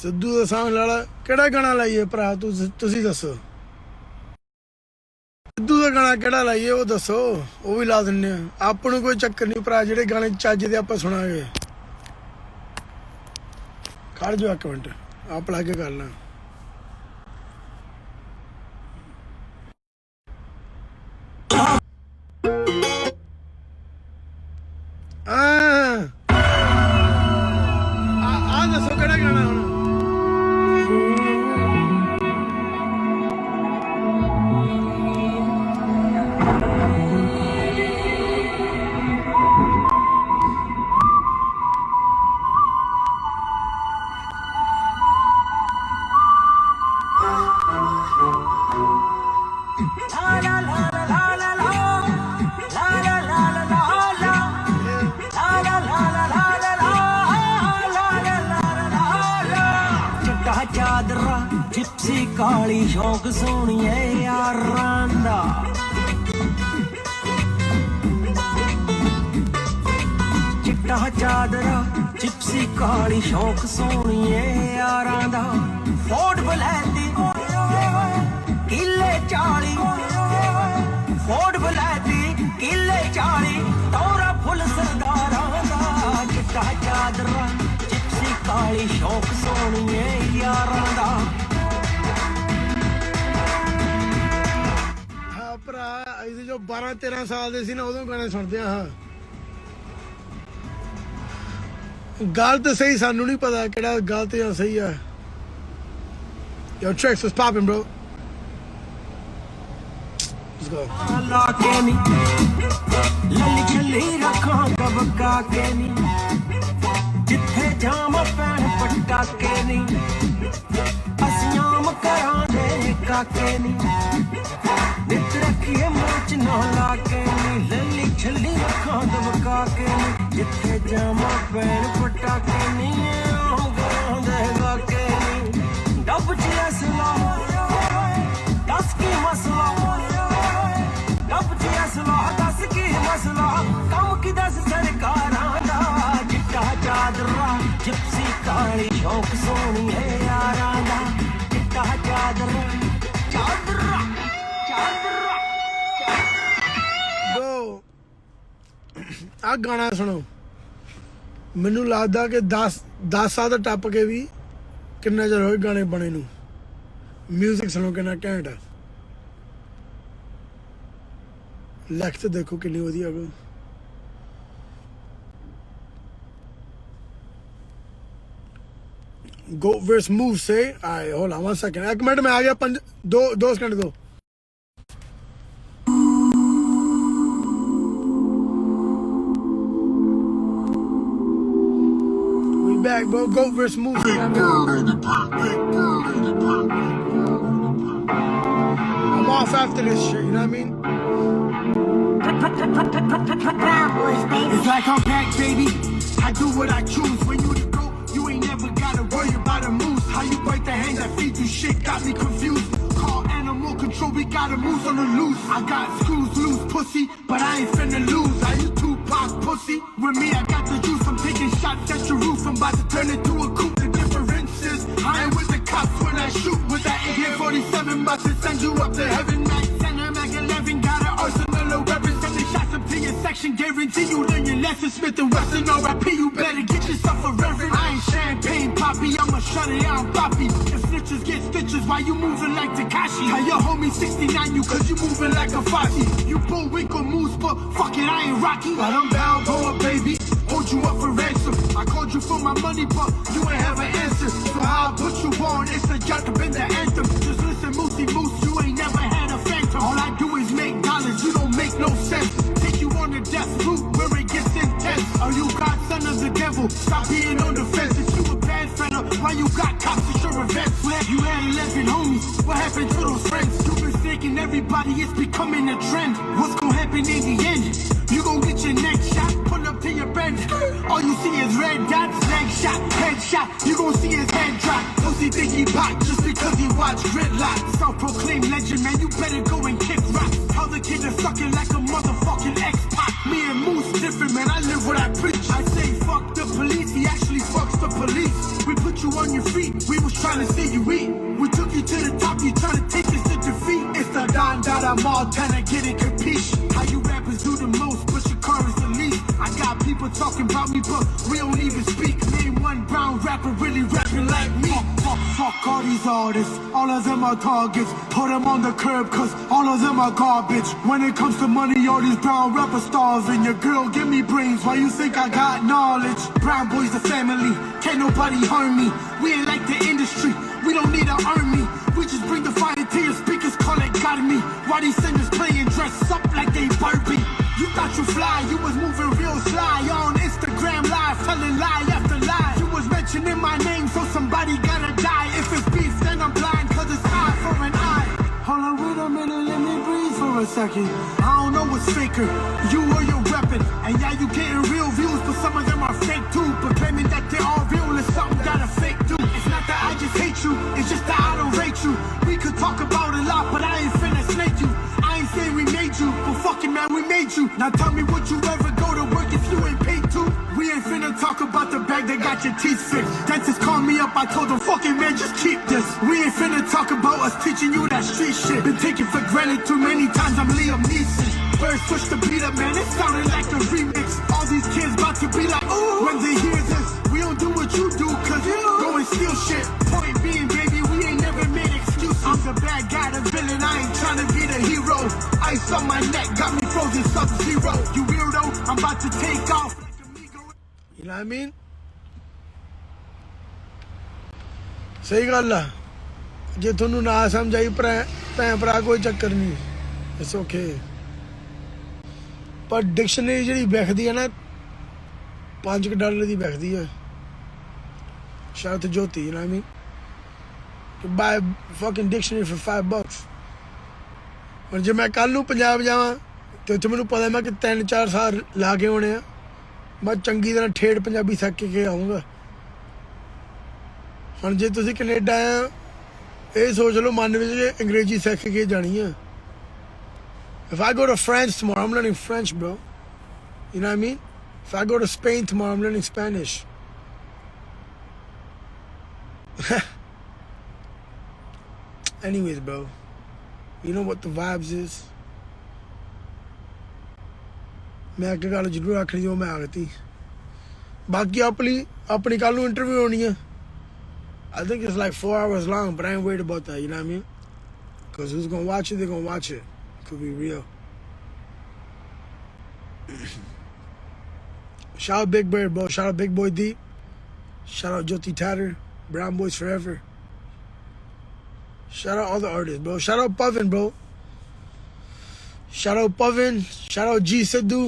ਸਿੱਧੂ ਦਾ ਸਾਂਗ ਵਾਲਾ ਕਿਹੜਾ ਗਾਣਾ ਲਾਈਏ ਭਰਾ ਤੁਸੀਂ ਦੱਸੋ ਸਿੱਧੂ ਦਾ ਗਾਣਾ ਕਿਹੜਾ ਲਾਈਏ ਉਹ ਦੱਸੋ ਉਹ ਵੀ ਲਾ ਦਿੰਨੇ ਆ ਆਪਾਂ ਨੂੰ ਕੋਈ ਚੱਕਰ ਨਹੀਂ ਭਰਾ ਜਿਹੜੇ ਗਾਣੇ ਚੱਜ ਦੇ ਆਪਾਂ ਸੁਣਾਂਗੇ ਖੜ ਜਾ ਇੱਕ ਮਿੰਟ ਆਪ ਲਾ ਕੇ ਕਰ ਲਾਂ ਆ ਦੱਸੋ ਕਿਹੜਾ ਗਾਣਾ ਹੁਣ ਚਾਦਰਾ ਜਿਪਸੀ ਕਾਲੀ ਸ਼ੌਕ ਸੋਹਣੀਏ ਯਾਰਾਂ ਦਾ ਚਿੱਟਾ ਚਾਦਰਾ ਜਿਪਸੀ ਕਾਲੀ ਸ਼ੌਕ ਸੋਹਣੀਏ ਯਾਰਾਂ ਦਾ ਫੋਰਡ ਬਲੈਤੀ ਕਿੱਲੇ 40 ਫੋਰਡ ਬਲੈਤੀ ਕਿੱਲੇ 40 ਤੋਰਾ ਫੁੱਲ ਸਰਦਾਰਾਂ ਦਾ ਚਿੱਟਾ ਚਾਦਰਾ ਕਾਲੀ ਸ਼ੌਕ ਸੋਹਣੀਏ ਯਾਰਾਂ ਦਾ ਹਾਂ ਭਰਾ ਅਸੀਂ ਜੋ 12-13 ਸਾਲ ਦੇ ਸੀ ਨਾ ਉਦੋਂ ਗਾਣੇ ਸੁਣਦੇ ਆ ਹਾਂ ਗੱਲ ਤਾਂ ਸਹੀ ਸਾਨੂੰ ਨਹੀਂ ਪਤਾ ਕਿਹੜਾ ਗਲਤ ਜਾਂ ਸਹੀ ਆ Yo, Tricks, what's poppin', bro? Let's go. ਲਾ ਕੇ ਨੀ ਲੱਲੀ ਛੱਲੀ ਰੱਖਾਂ ਕਬਕਾ ਕੇ ਨੀ ਜਿੱਥੇ ਜਾਮ ਪੈਣ ਪਟਾਕੇ ਨੀ ਅਸਿਆਮ ਕਰਾਂਗੇ ਕਾਕੇ ਨੀ ਨਿੱਤ ਰੱਖੀਏ ਮੋਚ ਨਾ ਲਾ ਕੇ ਨੀ ਲੱਲੀ ਛੱਲੀ ਰੱਖਾਂ ਦਬਕਾ ਕੇ ਨੀ ਜਿੱਥੇ ਜਾਮ ਪੈਣ ਪਟਾਕੇ ਨੀ ਆਉਂਦੇ ਕਾਕੇ ਨੀ ਡੱਬ ਚ ਅਸਲਾ ਦੱਸ ਕੀ ਮਸਲਾ ਡੱਬ ਚ ਅਸਲਾ ਦੱਸ ਕੀ ਮਸਲਾ ਕੰਮ ਕੀ ਦੱਸ ਸਰਕਾਰਾਂ ਦਾ ਚਿੱਟਾ ਚਾਦਰਾ ਜਿਪਸੀ ਕਾਲੀ ਸ਼ੌਕ ਸੋਹਣੀਏ ਯਾਰਾਂ ਦਾ ਚਿੱਟਾ ਚਾਦਰਾ ਚਾਦਰਾ ਚਾਦਰਾ ਬ్రో ਆ ਗਾਣਾ ਸੁਣੋ ਮੈਨੂੰ ਲੱਗਦਾ ਕਿ 10 ਸਾਲ ਦਾ ਟੱਪ ਕੇ ਵੀ ਕਿੰਨਾ ਚਿਰ ਹੋਏ ਗਾਣੇ ਬਣੇ ਨੂੰ ਮਿਊਜ਼ਿਕ ਸੁਣੋ ਕਿੰਨਾ ਘੈਂਟ ਆ ਲਿਖਤ ਦੇਖੋ ਕਿੰਨੀ ਵਧੀਆ bro Go verse move say alright hold on 1 second एक मिनट में आ गया दो सेकंड दो we back bro go verse move I'm off after this shit you know what I mean it's like I'm back baby I do what I choose when you you ain't never gotta worry about a moose. How you bite the hand that feed you shit got me confused. Call animal control, we got a moose on the loose. I got screws loose, pussy, but I ain't finna lose. I you Tupac, pussy. With me, I got the juice. I'm taking shots at your roof. I'm about to turn it to a coupe. The difference is I ain't with the cops when I shoot. With that AK-47, about to send you up to heaven. Max 10, Mac 11, got an arsenal of weapons. Sending shots up to your section, guarantee you learn your lesson. Smith and Wesson, R.I.P. You better get yourself a reverend. I ain't champagne poppy, I'ma shut it down, poppy. If snitches get stitches, why you moving like Takashi? How your homie 69 you, cause you moving like a Foxy. You Bullwinkle moose, but fuck it, I ain't Rocky. But I'm Balboa, baby, hold you up for ransom. I called you for my money, but you ain't have an answer. So how I put you on, it's a jump up in the anthem. Just listen, Moosey Moose, you ain't never had a phantom. All I do is make dollars, you don't make no sense. Take you on the death route where it gets intense. Are you godson of the devil? Stop being on the fence. If you a bad fella, why you got cops at your events? You had 11 homies, what happened to those friends? You been faking everybody, it's becoming a trend. What's gonna happen in the end? You gon' get your neck shot, pull up to your bend. All you see is red dots, leg shot, head shot. You gon' see his head drop. Pussy think he pop just because he watch Gridlock. Self-proclaimed legend, man, you better go and kick rock. Other kids are sucking like a motherfucking X-Pac. Me and Moose different, man, I live what I preach. I say fuck the police, he actually fucks the police. We put you on your feet, we was trying to see you eat. We took you to the top, you trying to take us to defeat. It's the Don Dada Montana, get it, capiche? How you rappers do the most, but your car is the least. I got people talking about me, but we don't even speak. Name one brown rapper really rapping like me. Fuck all these artists, all of them are targets. Put them on the curb, cause all of them are garbage. When it comes to money, all these brown rapper stars. And your girl give me brains, why you think I got knowledge? Brown boys the family, can't nobody harm me. We ain't like the industry, we don't need an army. We just bring the fire to your speakers, call it got me. Why these singers playing dress up like they Barbie? You thought you fly, you was moving real sly on Instagram live, telling lie after lie. You was mentioning my name, so somebody gotta die. If it's beef, then I'm blind, cause it's eye for an eye. Hold on, wait a minute, let me breathe for a second. I don't know what's faker, you or your weapon. And yeah, you getting real views, but some of them are fake too. But claiming that they all real is something gotta fake do. It's not that I just hate you, it's just that I don't rate you. We could talk about a lot, but I ain't finna snake you. I ain't saying we made you, but fucking man, we made you. Now tell me, would you ever go to work if you ain't paid to? We ain't finna talk about the bag that got your teeth fixed. Dentist called me up, I told them, fucking man, just keep this. We ain't finna talk about us teaching you that street shit. Been taken for granted too many times, I'm Liam Neeson. First switch the beat up, man, it sounded like a remix. All these kids about to be like, ooh, when they hear this. We don't do what you do, cause you go and steal shit. Point being, baby, we ain't never made excuses. I'm the bad guy, the villain, I ain't tryna be the hero. Ice on my neck, got me frozen sub-zero. You weirdo, I'm about to take off. You know what I mean? सही गल आ जे ਤੁਹਾਨੂੰ ਨਾ ਸਮਝਾਈ ਭੈਣ ਭਰਾ ਕੋਈ ਚੱਕਰ ਨਹੀਂ ਇਟਸ ਓਕੇ ਪਰ ਡਿਕਸ਼ਨਰੀ ਜਿਹੜੀ ਵਿਕਦੀ ਹੈ ਨਾ $5 ਦੀ ਵਿਕਦੀ ਹੈ ਸ਼ਾਇਦ ਜੋਤੀ you know what I mean to buy a fucking dictionary for $5 ਪਰ ਜੇ ਮੈਂ ਕੱਲ ਨੂੰ ਪੰਜਾਬ ਜਾਵਾਂ ਤੇ ਉੱਥੇ ਮੈਨੂੰ ਪਤਾ ਮੈਂ ਕਿ 3-4 ਸਾਲ ਲਾ ਕੇ ਆਉਣੇ ਆ ਮੈਂ ਚੰਗੀ ਤਰ੍ਹਾਂ ਠੇਠ ਪੰਜਾਬੀ ਸਿੱਖ ਕੇ ਆਉਂਗਾ ਹੁਣ ਜੇ ਤੁਸੀਂ ਕੈਨੇਡਾ ਆ ਇਹ ਸੋਚ ਲਓ ਮਨ ਵਿੱਚ ਕਿ ਅੰਗਰੇਜ਼ੀ ਸਿੱਖ ਕੇ ਜਾਣੀ ਆ if I go to France tomorrow I'm learning French bro you know what I mean if I go to Spain tomorrow I'm learning Spanish anyways bro you know what the vibes is मैं एक गल जरूर आखनी जो मैं आखती बाकी अपनी कल नूं इंटरव्यू होनी है I think it's like 4 hours long but I ain't worried about that you know what I mean because who's gonna watch it they're gonna watch it could be real shout out Big Bird bro shout out Big Boy Deep shout out Joti Tatter Brown Boys Forever shout out all the artists bro shout out Pavin bro shout out Pavin shout out G Sidhu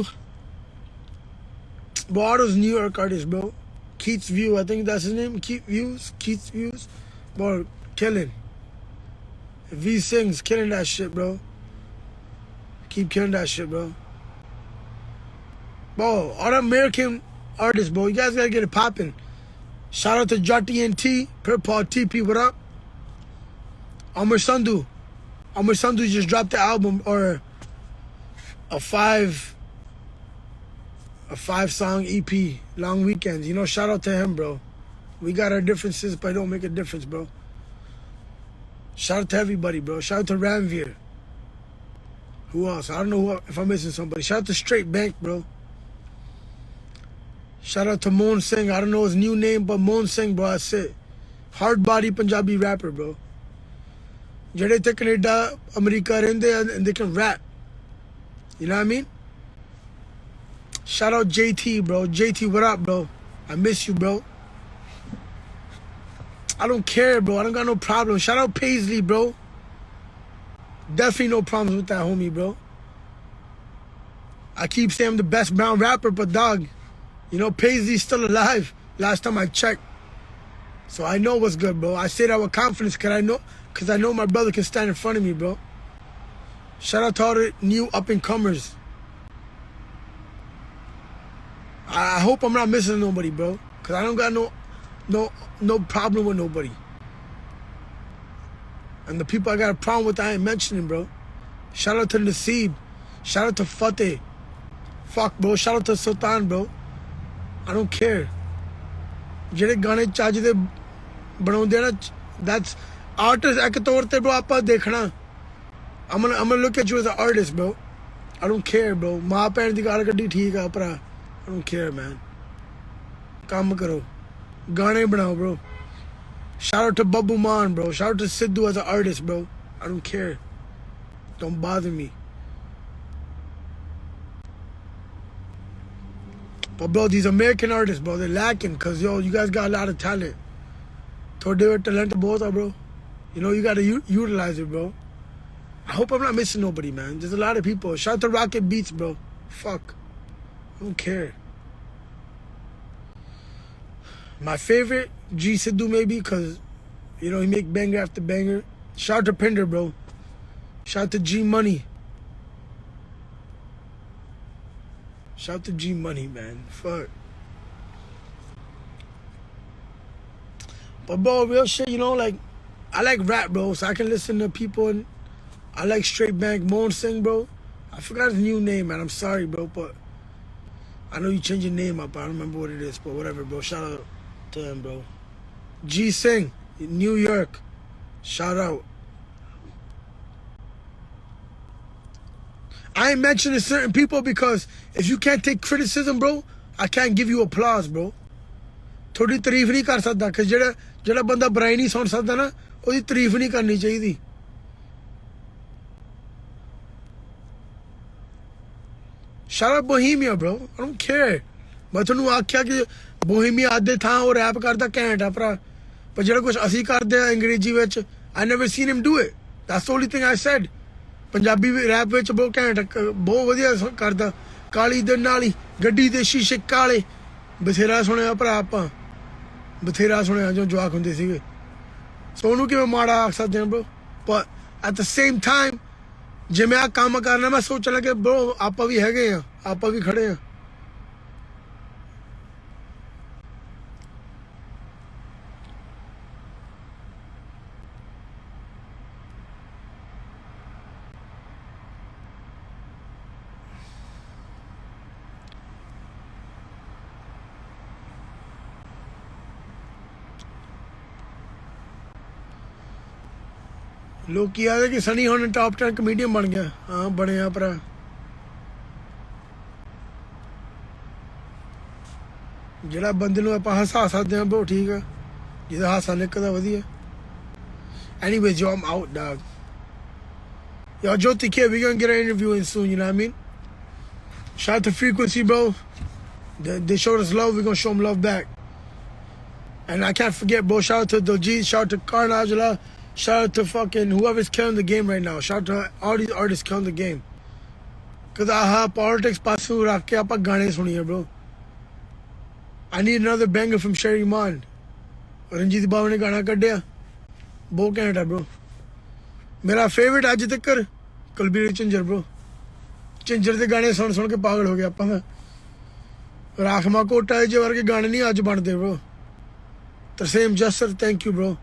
bro all those New York artists bro Keats View, I think that's his name. Keats Views. Bro, killing. V sings, killing that shit, bro. Keep killing that shit, bro. Bro, all the American artists, bro, you guys gotta get it popping. Shout out to Jotty and T, Paul TP, what up? Amar Sandhu just dropped the album, or a 5-song EP, Long Weekends. You know, shout out to him, bro. We got our differences, but it don't make a difference, bro. Shout out to everybody, bro. Shout out to Ranveer. Who else? I don't know if I'm missing somebody. Shout out to Straight Bank, bro. Shout out to Mohan Singh. I don't know his new name, but Mohan Singh, bro, that's it. Hard body Punjabi rapper, bro. Jade te Canada, America rende and they can rap. You know what I mean? Shout out JT, bro. JT, what up, bro? I miss you, bro. I don't care, bro. I don't got no problem. Shout out Paisley, bro. Definitely no problems with that homie, bro. I keep saying I'm the best brown rapper, but dog, you know, Paisley's still alive. Last time I checked. So I know what's good, bro. I say that with confidence because I know my brother can stand in front of me, bro. Shout out to all the new up-and-comers. I hope I'm not missing nobody, bro. Because I don't got no problem with nobody. And the people I got a problem with, I ain't mentioning, bro. Shout out to Naseeb. Shout out to Fateh. Fuck, bro. Shout out to Sultan, bro. I don't care. ਜਿਹੜੇ ਗਾਣੇ ਚੱਜ ਦੇ ਬਣਾਉਂਦੇ ਨਾ, that's artist ਇੱਕ ਤੌਰ ਤੇ bro ਆਪਾਂ ਦੇਖਣਾ. I'm gonna look at you as an artist, bro. I don't care, bro. ਮਾਂ ਭੈਣ ਦੀ ਗਾਲ ਕੱਢੀ ਠੀਕ ਆ ਭਰਾ. I don't care, man. ਕੰਮ ਕਰੋ. ਗਾਣੇ ਬਣਾਓ, bro. Shout out to Babu Man, bro. Shout out to Sidhu as an artist, bro. I don't care. Don't bother me. But bro, these American artists, bro, they're lacking because, yo, you guys got a lot of talent. Thode talent both, bro. You know, you got to utilize it, bro. I hope I'm not missing nobody, man. There's a lot of people. Shout out to Rocket Beats, bro. Fuck. I don't care. My favorite, G Sidhu maybe, because, you know, he make banger after banger. Shout out to Pinder, bro. Shout out to G Money. Shout out to G Money, man. Fuck. But, bro, real shit, you know, like, I like rap, bro, so I can listen to people, and I like Straight Bank Moan Singh, bro. I forgot his new name, man. I'm sorry, bro, but I know you changed your name up. I don't remember what it is, but whatever, bro. Shout out to him, bro. G Singh, New York. Shout out. I ain't mentioning certain people because if you can't take criticism, bro, I can't give you applause, bro. थोड़ी तारीफ नहीं कर सकता कि ਜਿਹੜਾ ਬੰਦਾ ਬੁਰਾਈ ਨਹੀਂ ਸੁਣ ਸਕਦਾ ਨਾ ਉਹਦੀ ਤਾਰੀਫ ਨਹੀਂ ਕਰਨੀ ਚਾਹੀਦੀ. Shout out Bohemia, bro. I don't care. ਮੈਂ ਤੁਹਾਨੂੰ ਆਖਿਆ ਕਿ Bohemia ਆਦੇ ਥਾਂ ਉਹ ਰੈਪ ਕਰਦਾ ਘੈਂਟ ਆ ਭਰਾ, ਪਰ ਜਿਹੜਾ ਕੁਝ ਅਸੀਂ ਕਰਦੇ ਆ ਅੰਗਰੇਜ਼ੀ ਵਿੱਚ, I never seen him do it. That's the only thing I said. Punjabi rap ਵਿੱਚ ਬਹੁਤ ਘੈਂਟ, ਬਹੁਤ ਵਧੀਆ ਕਰਦਾ. ਕਾਲੀ ਦੇ ਨਾਲ ਹੀ ਗੱਡੀ ਦੇ ਸ਼ੀਸ਼ੇ ਕਾਲੇ, ਬਥੇਰਾ ਸੁਣਿਆ ਭਰਾ ਆਪਾਂ, ਬਥੇਰਾ ਸੁਣਿਆ ਜੋ ਜਵਾਕ ਹੁੰਦੇ ਸੀਗੇ. ਸੋ ਉਹਨੂੰ ਕਿਵੇਂ ਮਾੜਾ ਆਖ ਸਕਦੇ ਹਾਂ bro? But at the same time, ਜੇ ਮੈਂ ਆ ਕੰਮ ਕਰਨਾ, ਮੈਂ ਸੋਚਣ ਲੱਗੇ bro ਆਪਾਂ ਵੀ ਹੈਗੇ ਆ, ਆਪਾਂ ਵੀ ਖੜੇ ਆ. ਲੋਕੀ ਆਦੇ ਕਿ ਸਨੀ ਹੁਣ ਟਾਪ 10 ਕਮੇਡੀਅਨ ਬਣ ਗਿਆ. ਹਾਂ ਬਣਿਆ ਭਰਾ. ਜਿਹੜਾ ਬੰਦੇ ਨੂੰ ਆਪਾਂ ਹਸਾ ਸਕਦੇ ਹਾਂ ਬਹੁਤ ਠੀਕ ਆ, ਜਿਹਦਾ ਹਾਸਾ ਨਿਕਲਦਾ ਵਧੀਆ. Anyways, yo, I'm out, dog. Yo, Jyoti Kid, we're gonna get an interview in soon, you know what I mean? Shout out to Frequency, bro. They showed us love, we're gonna show them love back. And I can't forget, bro, shout out to Doji, shout out to Karnajala, shout out to fucking whoever's killing the game right now. Shout out to all these artists killing the game. Because I have politics pasu rakh ke aapa gaane suniye, bro. I need another banger from Sherry Maan. Ranjit Babu ne gaana kaddiya. Bahut ਘੈਂਟ ਹੈ bro. ਮੇਰਾ favourite ਅੱਜ ਤੱਕ Kulbir Jhinjer bro. Jhinjer ਦੇ ਗਾਣੇ ਸੁਣ ਸੁਣ ਕੇ ਪਾਗਲ ਹੋ ਗਿਆ ਆਪਾਂ ਦਾ. ਰਾਖਮਾ ਕੋਟਾ ਜੇ ਵਰਗੇ ਗਾਣੇ ਨਹੀਂ ਅੱਜ ਬਣਦੇ bro. Tarsem Jassar, thank you bro.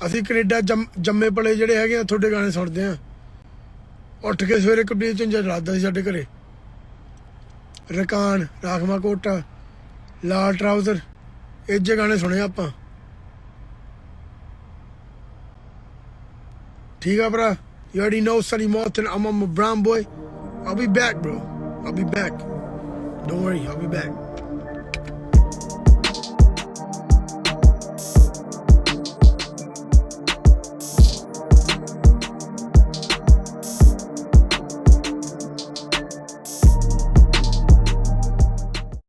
ਅਸੀਂ ਕੈਨੇਡਾ ਜੰਮੇ ਪਲੇ ਜਿਹੜੇ ਹੈਗੇ ਆ ਤੁਹਾਡੇ ਗਾਣੇ ਸੁਣਦੇ ਆ. ਉੱਠ ਕੇ ਸਵੇਰੇ ਕੁਲਬੀਰ ਝਿੰਜਰ ਰਾਦਾ ਸੀ ਸਾਡੇ ਘਰੇ. ਰਕਾਨ, ਰਾਖਮਾ ਕੋਟਾ, ਲਾਲ ਟਰਾਊਜ਼ਰ, ਇਹ ਜੇ ਗਾਣੇ ਸੁਣੇ ਆਪਾਂ. ਠੀਕ ਆ ਭਰਾ. You already know Sonny Martin. I'm on my brown boy. I'll be back, bro. I'll be back. Don't worry, I'll be back.